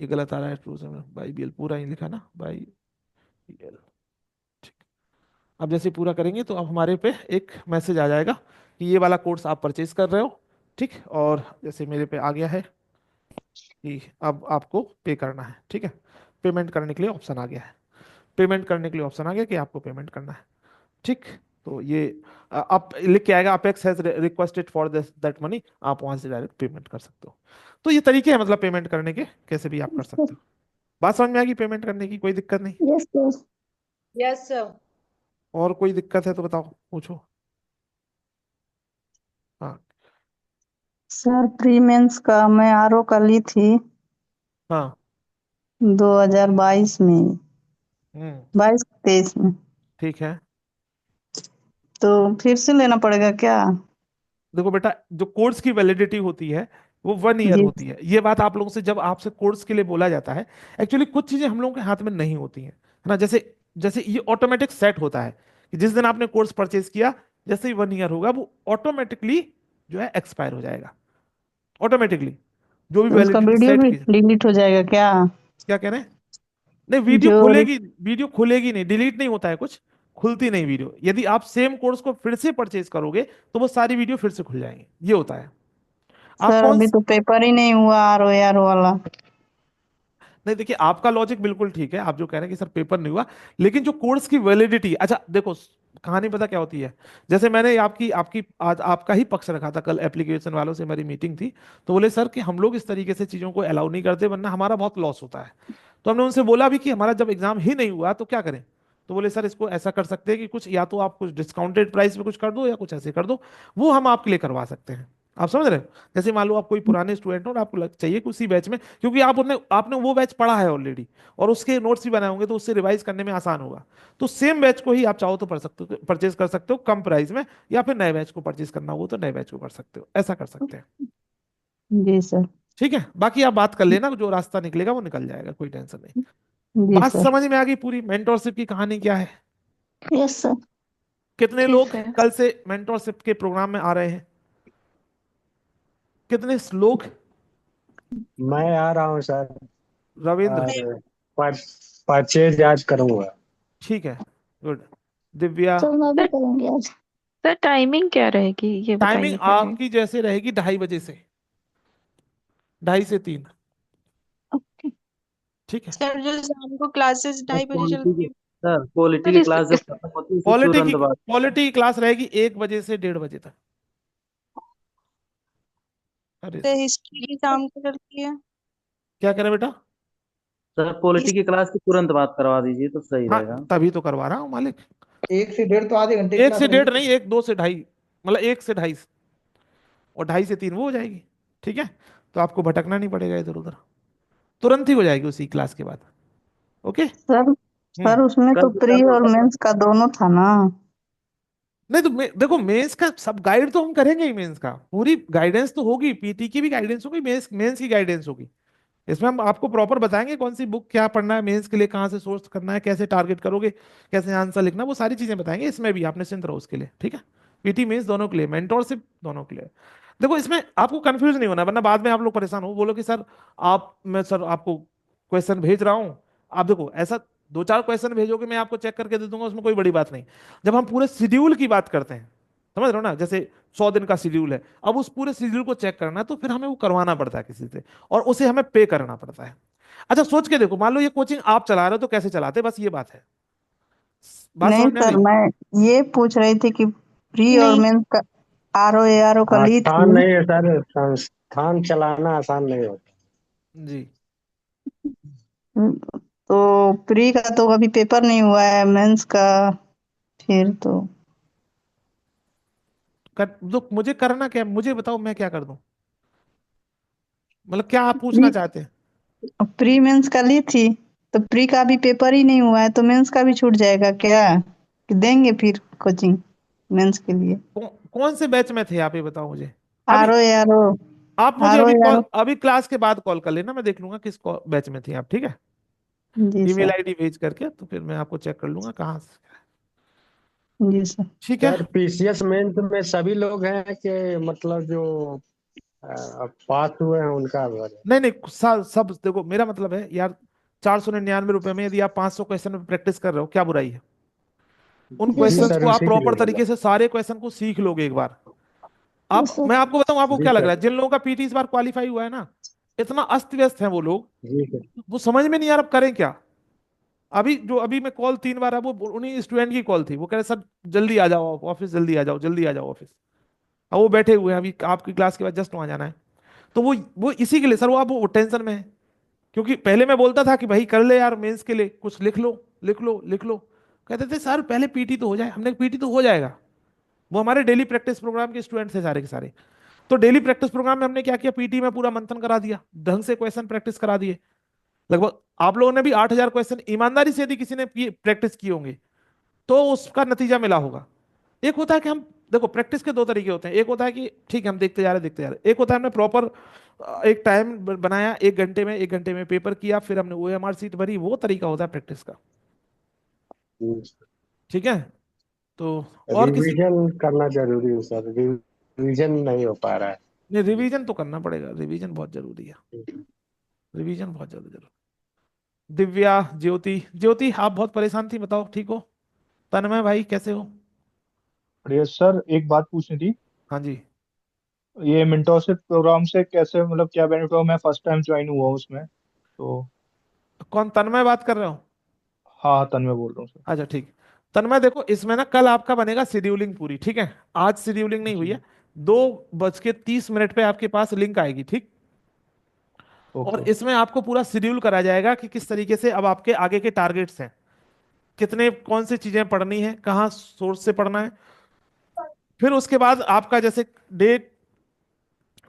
ये गलत आ रहा है, ट्रू बाई BL पूरा ही लिखा ना, बाई BL। ठीक। अब जैसे पूरा करेंगे तो अब हमारे पे एक मैसेज आ जाएगा कि ये वाला कोर्स आप परचेज कर रहे हो, ठीक। और जैसे मेरे पे आ गया है कि अब आपको पे करना है, ठीक है। पेमेंट करने के लिए ऑप्शन आ गया है, पेमेंट करने के लिए ऑप्शन आ गया कि आपको पेमेंट करना है, ठीक। तो ये आप लिख के आएगा, apex has requested for this that money, आप वहां से डायरेक्ट पेमेंट कर सकते हो। तो ये तरीके हैं मतलब पेमेंट करने के, कैसे भी आप कर सकते हो। बात समझ में आ गई पेमेंट करने की, कोई दिक्कत नहीं। Yes yes. Yes sir. और कोई दिक्कत है तो बताओ, पूछो। हाँ। सर प्री मेंस का मैं आरओ का ली थी हाँ। 2022 में, हम्म। 22-23 में, ठीक है। तो फिर से लेना पड़ेगा क्या? देखो बेटा, जो कोर्स की वैलिडिटी होती है वो 1 ईयर जी। होती है। ये बात आप लोगों से जब आपसे कोर्स के लिए बोला जाता है, एक्चुअली कुछ चीजें हम लोगों के हाथ में नहीं होती हैं, है ना। जैसे जैसे ये ऑटोमेटिक सेट होता है कि जिस दिन आपने कोर्स परचेज किया, जैसे ही 1 ईयर होगा वो ऑटोमेटिकली जो है एक्सपायर हो जाएगा, ऑटोमेटिकली, जो भी तो उसका वैलिडिटी वीडियो सेट भी की। डिलीट हो जाएगा क्या? क्या कह रहे हैं? नहीं, वीडियो जो खुलेगी, वीडियो खुलेगी नहीं, डिलीट नहीं होता है कुछ, खुलती नहीं वीडियो। यदि आप सेम कोर्स को फिर से परचेज करोगे तो वो सारी वीडियो फिर से खुल जाएंगी, ये होता है। आप सर कौन, अभी तो पेपर ही नहीं हुआ आरओ यार वाला। नहीं देखिए आपका लॉजिक बिल्कुल ठीक है, आप जो कह रहे हैं कि सर पेपर नहीं हुआ, लेकिन जो कोर्स की वैलिडिटी, अच्छा देखो कहानी पता क्या होती है। जैसे मैंने आपकी आपकी आज आपका ही पक्ष रखा था, कल एप्लीकेशन वालों से मेरी मीटिंग थी, तो बोले सर कि हम लोग इस तरीके से चीजों को अलाउ नहीं करते वरना हमारा बहुत लॉस होता है। तो हमने उनसे बोला भी कि हमारा जब एग्जाम ही नहीं हुआ तो क्या करें। तो बोले सर इसको ऐसा कर सकते हैं कि कुछ या तो आप कुछ डिस्काउंटेड प्राइस में कुछ कर दो या कुछ ऐसे कर दो, वो हम आपके लिए करवा सकते हैं। आप समझ रहे हो? जैसे मान लो आप कोई पुराने स्टूडेंट हो और आपको चाहिए कि उसी बैच में, क्योंकि आपने वो बैच पढ़ा है ऑलरेडी और उसके नोट्स भी बनाए होंगे तो उससे रिवाइज करने में आसान होगा। तो सेम बैच को ही आप चाहो तो पढ़ सकते हो, परचेज कर सकते हो कम प्राइस में, या फिर नए बैच को परचेज करना हो तो नए बैच को कर सकते हो, ऐसा कर सकते हैं। जी सर। ठीक है, बाकी आप बात कर लेना, जो रास्ता निकलेगा वो निकल जाएगा, कोई टेंशन नहीं। जी बात सर। समझ में आ गई पूरी, मेंटोरशिप की कहानी क्या है। Yes sir. कितने ठीक लोग है। कल से मेंटोरशिप के प्रोग्राम में आ रहे हैं, कितने लोग? मैं आ रहा हूँ सर। रविंद्र। और पर, परचेज आज करूंगा। ठीक है, गुड। दिव्या। सर मैं भी सर करूंगी आज। सर टाइमिंग क्या रहेगी ये टाइमिंग बताइए पहले। आपकी जैसे रहेगी 2:30 बजे से, 2:30 से 3। ओके। ठीक है। सर जो शाम को क्लासेस सर 2:30 क्वालिटी चलती की है। सर क्वालिटी सर की इस, क्लास जब इस खत्म होती है उसी क्वालिटी की तुरंत बाद। क्वालिटी की क्लास रहेगी 1 बजे से 1:30 बजे तक। अरे सर हिस्ट्री की शाम को चलती है। क्या कह रहे बेटा? सर क्वालिटी की क्लास की तुरंत बात करवा दीजिए तो सही हाँ, रहेगा। तभी तो करवा रहा हूँ मालिक। 1 से 1:30 तो आधे घंटे की एक क्लास से रहेगी। डेढ़ नहीं, 1, 2 से 2:30, मतलब 1 से 2:30, और 2:30 से 3 वो हो जाएगी। ठीक है, तो आपको भटकना नहीं पड़ेगा इधर उधर, तुरंत ही हो जाएगी उसी क्लास के बाद। ओके। सर हम्म। सर उसमें कल तो से प्री चालू और होगा सर। मेंस का दोनों था ना? नहीं तो देखो मेंस का सब गाइड तो हम करेंगे ही, मेंस का पूरी गाइडेंस तो होगी, पीटी की भी गाइडेंस होगी, मेंस मेंस की गाइडेंस होगी। इसमें हम आपको प्रॉपर बताएंगे कौन सी बुक क्या पढ़ना है, मेंस के लिए कहाँ से सोर्स करना है, कैसे टारगेट करोगे, कैसे आंसर लिखना, वो सारी चीजें बताएंगे इसमें भी, आप निश्चिंत रहो उसके लिए। ठीक है, पीटी मेंस दोनों के लिए, मेंटोरशिप दोनों के लिए। देखो इसमें आपको कंफ्यूज नहीं होना, वरना बाद में आप लोग परेशान हो, बोलो कि सर मैं सर आपको क्वेश्चन भेज रहा हूँ, आप देखो ऐसा 2-4 क्वेश्चन भेजोगे मैं आपको चेक करके दे दूंगा, उसमें कोई बड़ी बात नहीं। जब हम पूरे शेड्यूल की बात करते हैं, समझ रहे हो ना, जैसे 100 दिन का शेड्यूल है, अब उस पूरे शेड्यूल को चेक करना है तो फिर हमें वो करवाना पड़ता है किसी से, और उसे हमें पे करना पड़ता है। अच्छा सोच के देखो, मान लो ये कोचिंग आप चला रहे हो तो कैसे चलाते, बस ये बात है। बात नहीं समझ में आ सर गई? मैं ये पूछ रही थी कि प्री और नहीं मेंस का आरओ एआरओ का ली आसान थी। नहीं है सर, संस्थान चलाना आसान नहीं होता। जी। तो प्री का तो अभी पेपर नहीं हुआ है, मेंस का फिर तो। तो मुझे करना क्या है, मुझे बताओ मैं क्या कर दूं, मतलब क्या आप पूछना प्री चाहते हैं? प्री मेंस का ली थी, तो प्री का अभी पेपर ही नहीं हुआ है, तो मेंस का भी छूट जाएगा क्या? कि देंगे फिर कोचिंग मेंस के लिए? कौन से बैच में थे आप, ये बताओ मुझे अभी। आरो यारो, आप मुझे आरो अभी कॉल, यारो। अभी क्लास के बाद कॉल कर लेना, मैं देख लूंगा किस बैच में थी आप, ठीक है। जी ईमेल सर। आईडी भेज करके तो फिर मैं आपको चेक कर लूंगा कहाँ से। जी सर। ठीक है। सर पीसीएस मेंस में सभी लोग हैं कि मतलब जो पास हुए हैं उनका भी हो जाए? नहीं नहीं, सब देखो, मेरा मतलब है यार, 499 रुपए में यदि आप 500 क्वेश्चन में प्रैक्टिस कर रहे हो, क्या बुराई है? उन यस जी सर। क्वेश्चंस सर, को आप उसी के प्रॉपर लिए बोला। तरीके से सारे क्वेश्चन को सीख लोगे एक बार। यस आप, सर। मैं आपको बताऊं, आपको जी क्या लग सर। रहा है, जिन लोगों का पीटी इस बार क्वालिफाई हुआ है ना, इतना अस्त व्यस्त है वो लोग, जी सर। वो समझ में नहीं आ रहा अब करें क्या। अभी जो, अभी मैं कॉल 3 बार है, वो उन्हीं स्टूडेंट की कॉल थी, वो कह रहे सर जल्दी आ जाओ ऑफिस, जल्दी आ जाओ, जल्दी आ जाओ ऑफिस। अब वो बैठे हुए हैं, अभी आपकी क्लास के बाद जस्ट वहां जाना है। तो वो इसी के लिए सर, वो टेंशन में है। क्योंकि पहले मैं बोलता था कि भाई कर ले यार, मेंस के लिए कुछ लिख लो, लिख लो, लिख लो। कहते थे सर पहले पीटी तो हो जाए। हमने, पीटी तो हो जाएगा। वो हमारे डेली प्रैक्टिस प्रोग्राम के स्टूडेंट्स थे सारे के सारे। तो डेली प्रैक्टिस प्रोग्राम में हमने क्या किया, पीटी में पूरा मंथन करा दिया, ढंग से क्वेश्चन प्रैक्टिस करा दिए। लगभग आप लोगों ने भी 8,000 क्वेश्चन ईमानदारी से यदि किसी ने प्रैक्टिस किए होंगे तो उसका नतीजा मिला होगा। एक होता है कि हम, देखो प्रैक्टिस के दो तरीके होते हैं। एक होता है कि ठीक है हम देखते जा रहे, देखते जा रहे। एक होता है हमने प्रॉपर एक टाइम बनाया, 1 घंटे में, 1 घंटे में पेपर किया, फिर हमने ओएमआर सीट भरी, वो तरीका होता है प्रैक्टिस का। ठीक है। तो और किसी, रिवीजन करना जरूरी है सर, रिवीजन नहीं हो पा रहा है। नहीं रिवीजन तो करना पड़ेगा, रिवीजन बहुत जरूरी है, रिवीजन बहुत ज्यादा जरूरी। दिव्या, ज्योति, ज्योति आप बहुत परेशान थी, बताओ ठीक हो? तन्मय भाई कैसे हो? बढ़िया सर, एक बात पूछनी थी। हाँ जी। ये मेंटोरशिप प्रोग्राम से कैसे, मतलब क्या बेनिफिट हो? मैं फर्स्ट टाइम ज्वाइन हुआ हूँ उसमें तो। कौन, तन्मय बात कर रहे हो? हाँ हाँ, तन्मय बोल रहा हूँ सर। अच्छा ठीक। तन्मय देखो, इसमें ना कल आपका बनेगा शेड्यूलिंग पूरी, ठीक है। आज शेड्यूलिंग नहीं हुई जी। है। 2:30 पे आपके पास लिंक आएगी, ठीक। और ओके। इसमें आपको पूरा शेड्यूल करा जाएगा कि किस तरीके से अब आपके आगे के टारगेट्स हैं, कितने, कौन सी चीजें पढ़नी है, कहाँ सोर्स से पढ़ना है। फिर उसके बाद आपका जैसे डे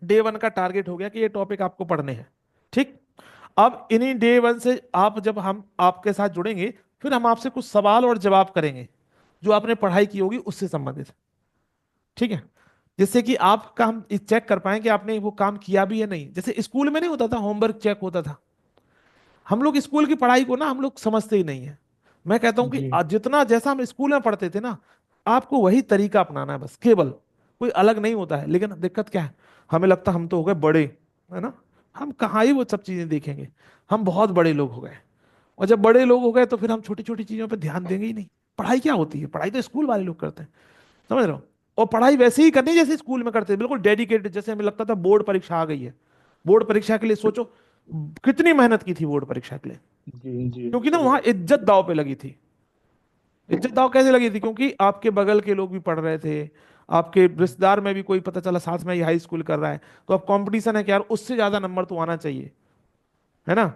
डे 1 का टारगेट हो गया कि ये टॉपिक आपको पढ़ने हैं, ठीक। अब इन्हीं डे 1 से आप, जब हम आपके साथ जुड़ेंगे, फिर हम आपसे कुछ सवाल और जवाब करेंगे जो आपने पढ़ाई की होगी उससे संबंधित, ठीक है। जिससे कि आपका हम चेक कर पाए कि आपने वो काम किया भी है नहीं। जैसे स्कूल में नहीं होता था, होमवर्क चेक होता था। हम लोग स्कूल की पढ़ाई को ना हम लोग समझते ही नहीं है। मैं कहता हूं कि जी। जितना जैसा हम स्कूल में पढ़ते थे ना, आपको वही तरीका अपनाना है बस, केवल कोई अलग नहीं होता है। लेकिन दिक्कत क्या है, हमें लगता हम तो हो गए बड़े, है ना। हम कहाँ ही वो सब चीजें देखेंगे, हम बहुत बड़े लोग हो गए। और जब बड़े लोग हो गए तो फिर हम छोटी छोटी चीजों पर ध्यान देंगे ही नहीं। पढ़ाई क्या होती है, पढ़ाई तो स्कूल वाले लोग करते हैं, समझ रहे हो। और पढ़ाई वैसे ही करनी जैसे स्कूल में करते थे, बिल्कुल डेडिकेटेड, जैसे हमें लगता था बोर्ड परीक्षा आ गई है। बोर्ड परीक्षा के लिए सोचो कितनी मेहनत की थी बोर्ड परीक्षा के लिए। जी। जी। क्योंकि ना वहां इज्जत दांव पे लगी थी। इज्जत दांव कैसे लगी थी, क्योंकि आपके बगल के लोग भी पढ़ रहे थे, आपके रिश्तेदार में भी कोई पता चला साथ में ही हाई स्कूल कर रहा है, तो अब कंपटीशन है कि यार उससे ज्यादा नंबर तो आना चाहिए, है ना।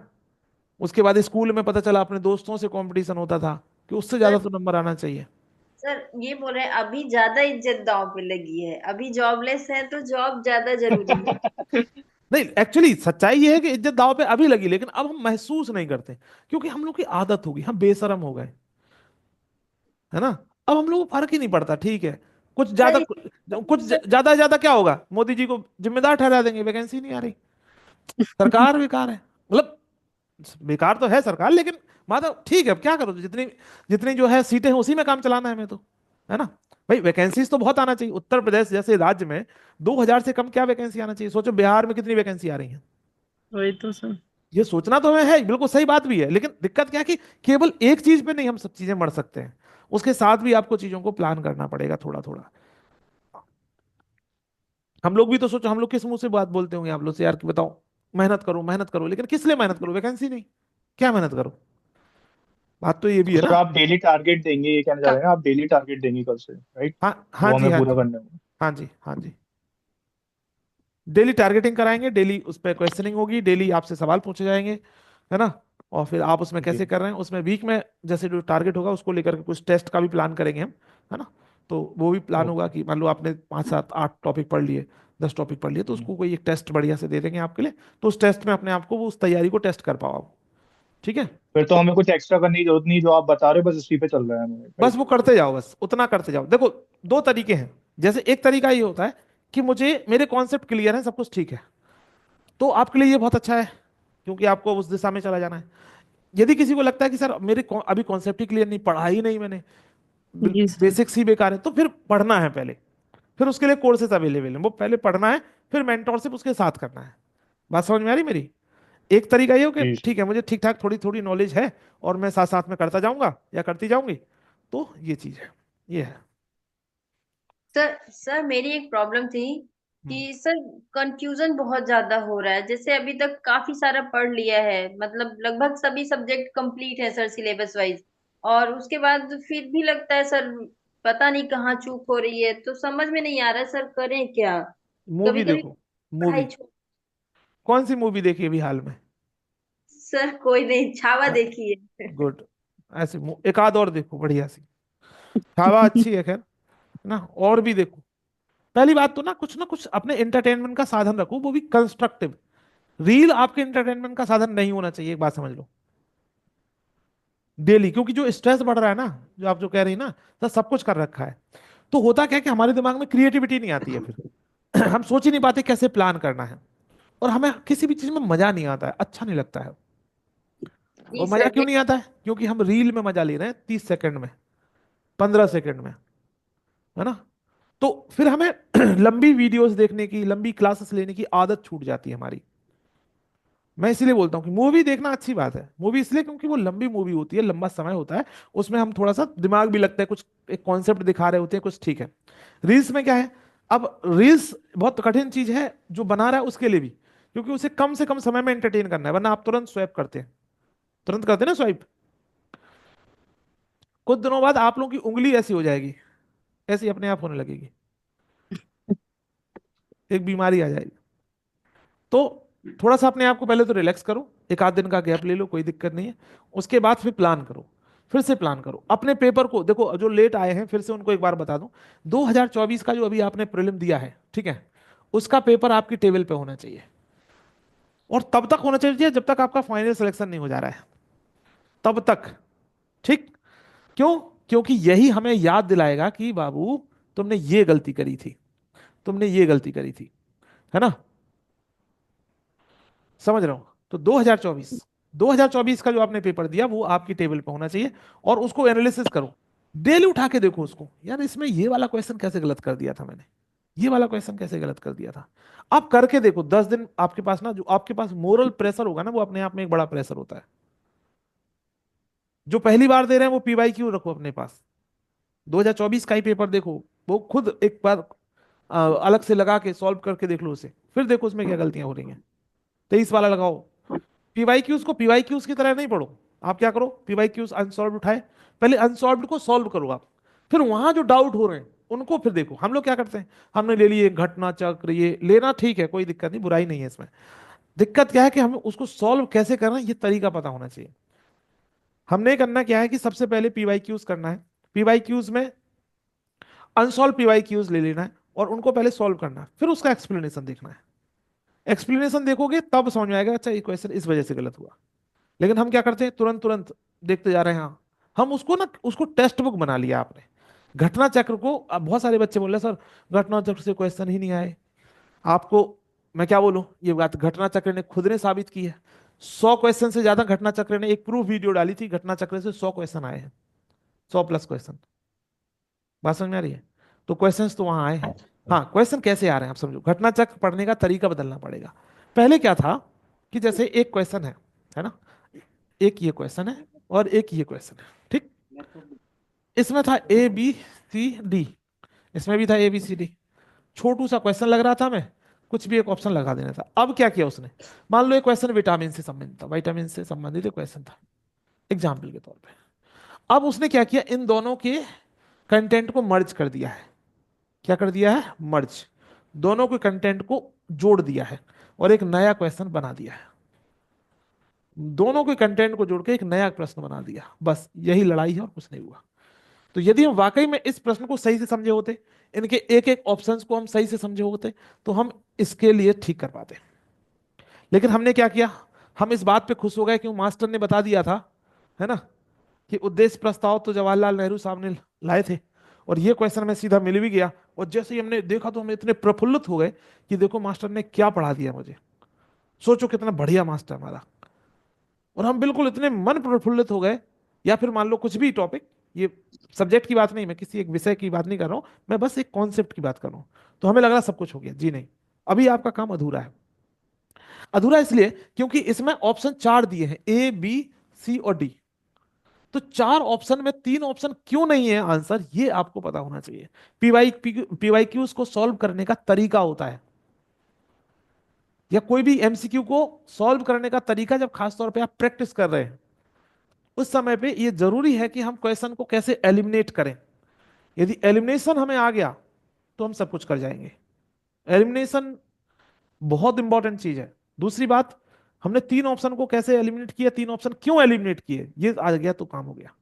उसके बाद स्कूल में पता चला अपने दोस्तों से कंपटीशन होता था कि उससे ज्यादा सर तो नंबर आना चाहिए। सर ये बोल रहे हैं अभी ज्यादा इज्जत दांव पे लगी है, अभी जॉबलेस है तो जॉब ज्यादा जरूरी है। नहीं, एक्चुअली सच्चाई ये है कि इज्जत दांव पे अभी लगी, लेकिन अब हम महसूस नहीं करते, क्योंकि हम लोग की आदत होगी, हम बेशरम हो गए, है ना। अब हम लोग को फर्क ही नहीं पड़ता, ठीक है। कुछ सर ज्यादा, कुछ सर ज्यादा ज्यादा क्या होगा, मोदी जी को जिम्मेदार ठहरा देंगे, वैकेंसी नहीं आ रही, सरकार बेकार है। मतलब बेकार तो है सरकार, लेकिन मतलब ठीक है, अब क्या करो, जितनी जितनी जो है सीटें हैं उसी में काम चलाना है हमें तो, है ना। भाई वैकेंसीज तो बहुत आना चाहिए। उत्तर प्रदेश जैसे राज्य में 2,000 से कम क्या वैकेंसी आना चाहिए? सोचो बिहार में कितनी वैकेंसी आ रही है। वही तो सर। ये सोचना तो हमें है, बिल्कुल सही बात भी है, लेकिन दिक्कत क्या है कि केवल एक चीज पे नहीं हम सब चीजें मर सकते हैं, उसके साथ भी आपको चीजों को प्लान करना पड़ेगा थोड़ा थोड़ा। हम लोग भी तो सोचो, हम लोग किस मुंह से बात बोलते होंगे आप लोग से यार कि बताओ मेहनत करो, मेहनत करो, लेकिन किस लिए मेहनत करो, वैकेंसी नहीं, क्या मेहनत करो। बात तो ये भी तो है सर ना। आप डेली टारगेट देंगे, ये कहना चाह रहे हैं ना? आप डेली टारगेट देंगे कल से, राइट? हाँ हाँ वो जी, हमें हाँ पूरा जी, करने होगा। हाँ जी, हाँ जी। डेली टारगेटिंग कराएंगे, डेली उस पर क्वेश्चनिंग होगी, डेली आपसे सवाल पूछे जाएंगे, है ना। और फिर आप उसमें जी। कैसे कर रहे हैं, उसमें वीक में जैसे जो टारगेट होगा उसको लेकर के कुछ टेस्ट का भी प्लान करेंगे हम, है ना। तो वो भी प्लान होगा कि मान लो आपने 5 7 8 टॉपिक पढ़ लिए, 10 टॉपिक पढ़ लिए, तो उसको कोई एक टेस्ट बढ़िया से दे देंगे आपके लिए, तो उस टेस्ट में अपने आप को, वो उस तैयारी को टेस्ट कर पाओ आप। ठीक है, फिर तो हमें कुछ एक्स्ट्रा करने की जरूरत नहीं, जो आप बता रहे हो बस इसी पे चल रहा है हमें, बस राइट? वो करते जाओ, बस उतना करते जाओ। देखो, दो तरीके हैं। जैसे एक तरीका ये होता है कि मुझे मेरे कॉन्सेप्ट क्लियर है, सब कुछ ठीक है, तो आपके लिए ये बहुत अच्छा है, क्योंकि आपको उस दिशा में चला जाना है। यदि किसी को लगता है कि सर मेरे अभी कॉन्सेप्ट ही क्लियर नहीं, पढ़ा ही नहीं मैंने, जी सर। बेसिक्स ही बेकार है, तो फिर पढ़ना है पहले, फिर उसके लिए कोर्सेज अवेलेबल हैं, वो पहले पढ़ना है, फिर मेंटोरशिप उसके साथ करना है। बात समझ में आ रही मेरी? एक तरीका ये हो कि जी ठीक है, मुझे ठीक ठाक थोड़ी थोड़ी नॉलेज है और मैं साथ साथ में करता जाऊंगा या करती जाऊंगी, तो ये चीज है, ये है। सर सर मेरी एक प्रॉब्लम थी कि सर कंफ्यूजन बहुत ज्यादा हो रहा है। जैसे अभी तक काफी सारा पढ़ लिया है, मतलब लगभग सभी सब्जेक्ट कंप्लीट है सर सिलेबस वाइज, और उसके बाद फिर भी लगता है सर पता नहीं कहाँ चूक हो रही है, तो समझ में नहीं आ रहा है सर करें क्या। कभी मूवी कभी देखो, पढ़ाई मूवी। छोड़। कौन सी मूवी देखी अभी हाल में? सर कोई नहीं, छावा देखी है। गुड। ऐसे एक आध और देखो बढ़िया सी। छावा अच्छी है, खैर, है ना, और भी देखो। पहली बात तो ना कुछ अपने एंटरटेनमेंट का साधन रखो, वो भी कंस्ट्रक्टिव। रील आपके एंटरटेनमेंट का साधन नहीं होना चाहिए, एक बात समझ लो डेली, क्योंकि जो स्ट्रेस बढ़ रहा है ना, जो आप जो कह रही है ना, तो सब कुछ कर रखा है, तो होता क्या है कि हमारे दिमाग में क्रिएटिविटी नहीं आती है फिर हम सोच ही नहीं पाते कैसे प्लान करना है, और हमें किसी भी चीज में मजा नहीं आता है, अच्छा नहीं लगता है। जी और मजा सर। क्यों नहीं आता है? क्योंकि हम रील में मजा ले रहे हैं 30 सेकंड में, 15 सेकंड में, है ना। तो फिर हमें लंबी वीडियोस देखने की, लंबी क्लासेस लेने की आदत छूट जाती है हमारी। मैं इसीलिए बोलता हूँ कि मूवी देखना अच्छी बात है, मूवी इसलिए क्योंकि वो लंबी मूवी होती है, लंबा समय होता है, उसमें हम थोड़ा सा दिमाग भी लगता है, कुछ एक कॉन्सेप्ट दिखा रहे होते हैं कुछ, ठीक है। रील्स में क्या है, अब रील्स बहुत कठिन चीज है जो बना रहा है उसके लिए भी, क्योंकि उसे कम से कम समय में एंटरटेन करना है, वरना आप तुरंत स्वैप करते हैं, तुरंत करते हैं ना स्वाइप। कुछ दिनों बाद आप लोगों की उंगली ऐसी हो जाएगी, ऐसी अपने आप होने लगेगी, एक बीमारी आ जाएगी। तो थोड़ा सा अपने आप को पहले तो रिलैक्स करो, एक आध दिन का गैप ले लो, कोई दिक्कत नहीं है। उसके बाद फिर प्लान करो, फिर से प्लान करो अपने पेपर को। देखो, जो लेट आए हैं फिर से उनको एक बार बता दूं, 2024 का जो अभी आपने प्रीलिम दिया है, ठीक है, उसका पेपर आपकी टेबल पे होना चाहिए, और तब तक होना चाहिए जब तक आपका फाइनल सिलेक्शन नहीं हो जा रहा है, तब तक। ठीक? क्यों? क्योंकि यही हमें याद दिलाएगा कि बाबू तुमने ये गलती करी थी, तुमने ये गलती करी थी, है ना। समझ रहा हूं? तो 2024 का जो आपने पेपर दिया वो आपकी टेबल पे होना चाहिए, और उसको एनालिसिस करो, डेली उठा के देखो उसको, यार इसमें ये वाला क्वेश्चन कैसे गलत कर दिया था मैंने, ये वाला क्वेश्चन कैसे गलत कर दिया था। आप करके देखो 10 दिन, आपके पास ना, जो आपके पास मोरल प्रेशर होगा ना, वो अपने आप में एक बड़ा प्रेशर होता है। जो पहली बार दे रहे हैं वो पीवाईक्यू रखो अपने पास, 2024 का ही पेपर देखो, वो खुद एक बार अलग से लगा के सॉल्व करके देख लो उसे, फिर देखो उसमें क्या गलतियां हो रही हैं। 23 वाला लगाओ। पीवाईक्यूज को पीवाईक्यूज की तरह नहीं पढ़ो, आप क्या करो, पीवाईक्यूज अनसॉल्व उठाए, पहले अनसॉल्व को सॉल्व करो आप, फिर वहां जो डाउट हो रहे हैं उनको फिर देखो। हम लोग क्या करते हैं, हमने ले लिए घटना चक्र, ये लेना ठीक है, कोई दिक्कत नहीं, बुराई नहीं है इसमें। दिक्कत क्या है कि हमें उसको सॉल्व कैसे करना है, ये तरीका पता होना चाहिए। हमने करना क्या है कि सबसे पहले पीवाईक्यूज करना है, पीवाईक्यूज में अनसॉल्व पीवाईक्यूज ले लेना है, और उनको पहले सॉल्व करना है, फिर उसका एक्सप्लेनेशन देखना है। एक्सप्लेनेशन देखोगे तब समझ में आएगा, अच्छा ये क्वेश्चन इस वजह से गलत हुआ। लेकिन हम क्या करते हैं, तुरंत तुरंत देखते जा रहे हैं। हाँ, हम उसको ना, उसको टेक्स्ट बुक बना लिया आपने, घटना चक्र को। अब बहुत सारे बच्चे बोल रहे हैं सर घटना चक्र से क्वेश्चन ही नहीं आए। आपको मैं क्या बोलूं, ये बात घटना चक्र ने खुद ने साबित की है। 100 क्वेश्चन से ज्यादा घटना चक्र ने, एक प्रूफ वीडियो डाली थी, घटना चक्र से 100 क्वेश्चन आए हैं, 100+ क्वेश्चन। बात समझ में आ रही है? तो क्वेश्चंस तो वहां आए हैं। हाँ, क्वेश्चन कैसे आ रहे हैं आप समझो, घटना चक्र पढ़ने का तरीका बदलना पड़ेगा। पहले क्या था कि जैसे एक क्वेश्चन है ना, एक ये क्वेश्चन है और एक ये क्वेश्चन है, ठीक। इसमें था ABCD, इसमें भी था ABCD, छोटू सा क्वेश्चन लग रहा था, मैं कुछ भी एक ऑप्शन लगा देना था। अब क्या किया उसने, मान लो एक क्वेश्चन विटामिन से संबंधित था, विटामिन से संबंधित क्वेश्चन था एग्जाम्पल के तौर पे। अब उसने क्या किया, इन दोनों के कंटेंट को मर्ज कर दिया है। क्या कर दिया है? मर्ज, दोनों के कंटेंट को जोड़ दिया है और एक नया क्वेश्चन बना दिया है। दोनों के कंटेंट को जोड़ के एक नया प्रश्न बना दिया, बस यही लड़ाई है और कुछ नहीं हुआ। तो यदि हम वाकई में इस प्रश्न को सही से समझे होते, इनके एक एक ऑप्शंस को हम सही से समझे होते, तो हम इसके लिए ठीक कर पाते। लेकिन हमने क्या किया, हम इस बात पे खुश हो गए कि मास्टर ने बता दिया था, है ना, कि उद्देश्य प्रस्ताव तो जवाहरलाल नेहरू साहब ने लाए थे, और ये क्वेश्चन हमें सीधा मिल भी गया। और जैसे ही हमने देखा तो हम इतने प्रफुल्लित हो गए कि देखो मास्टर ने क्या पढ़ा दिया मुझे, सोचो कितना बढ़िया मास्टर हमारा। और हम बिल्कुल इतने मन प्रफुल्लित हो गए, या फिर मान लो कुछ भी टॉपिक, ये सब्जेक्ट की बात नहीं, मैं किसी एक विषय की बात नहीं कर रहा हूं, मैं बस एक कॉन्सेप्ट की बात कर रहा हूं, तो हमें लग रहा सब कुछ हो गया। जी नहीं, अभी आपका काम अधूरा है। अधूरा इसलिए क्योंकि इसमें ऑप्शन 4 दिए हैं, ए बी सी और डी। तो 4 ऑप्शन में 3 ऑप्शन क्यों नहीं है आंसर, ये आपको पता होना चाहिए। पीवाईक्यूज को सॉल्व करने का तरीका होता है, या कोई भी एमसीक्यू को सॉल्व करने का तरीका, जब खासतौर पे आप प्रैक्टिस कर रहे हैं उस समय पे ये जरूरी है कि हम क्वेश्चन को कैसे एलिमिनेट करें। यदि एलिमिनेशन हमें आ गया तो हम सब कुछ कर जाएंगे। एलिमिनेशन बहुत इंपॉर्टेंट चीज है। दूसरी बात, हमने 3 ऑप्शन को कैसे एलिमिनेट किया, 3 ऑप्शन क्यों एलिमिनेट किए, ये आ गया तो काम हो गया।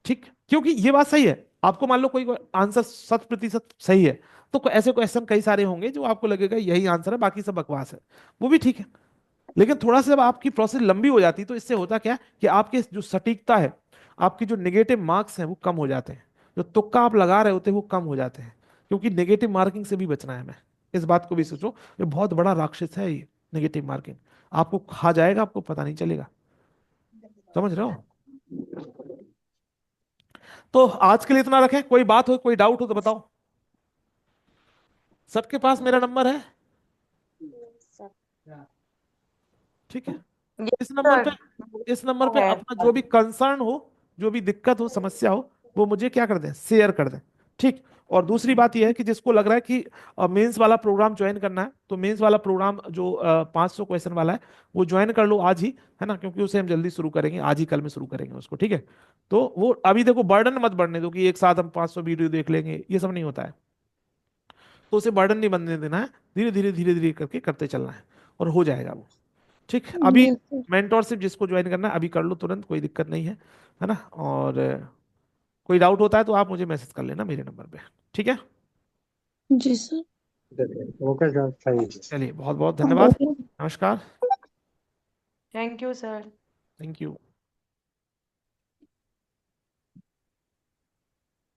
ठीक, क्योंकि ये बात सही है, आपको मान लो कोई आंसर 100% सही है, तो ऐसे क्वेश्चन कई सारे होंगे जो आपको लगेगा यही आंसर है, बाकी सब बकवास है, वो भी ठीक है। लेकिन थोड़ा सा जब आपकी प्रोसेस लंबी हो जाती है तो इससे होता क्या कि आपकी जो सटीकता है, आपकी जो नेगेटिव मार्क्स हैं वो कम हो जाते हैं, जो तुक्का आप लगा रहे होते हैं वो कम हो जाते हैं, क्योंकि नेगेटिव मार्किंग से भी बचना है हमें। इस बात को भी सोचो, ये बहुत बड़ा राक्षस है ये नेगेटिव मार्किंग, आपको खा जाएगा, आपको पता नहीं चलेगा। समझ रहे हो? तो आज के लिए इतना रखें, कोई बात हो, कोई डाउट हो तो बताओ। सबके पास मेरा नंबर है, ठीक है? इस नंबर पे, इस नंबर पे अपना जो भी कंसर्न हो, जो भी दिक्कत हो, समस्या हो, वो मुझे क्या कर दें, शेयर कर दें। ठीक। और दूसरी बात यह है कि जिसको लग रहा है कि मेंस वाला प्रोग्राम ज्वाइन करना है, तो मेंस वाला प्रोग्राम जो 500 क्वेश्चन वाला है वो ज्वाइन कर लो आज ही, है ना, क्योंकि उसे हम जल्दी शुरू करेंगे, आज ही कल में शुरू करेंगे उसको। ठीक है? तो वो अभी देखो बर्डन मत बढ़ने दो कि एक साथ हम 500 वीडियो देख लेंगे, ये सब नहीं होता है। तो उसे बर्डन नहीं बनने देना है, धीरे धीरे धीरे धीरे करके करते चलना है, और हो जाएगा वो। ठीक। अभी मेंटोरशिप जिसको ज्वाइन करना है अभी कर लो तुरंत, कोई दिक्कत नहीं है ना। और कोई डाउट होता है तो आप मुझे मैसेज कर लेना मेरे नंबर पे। ठीक है? जी sir. Okay sir, thank you. चलिए, बहुत बहुत धन्यवाद, नमस्कार, thank you sir. Thank you.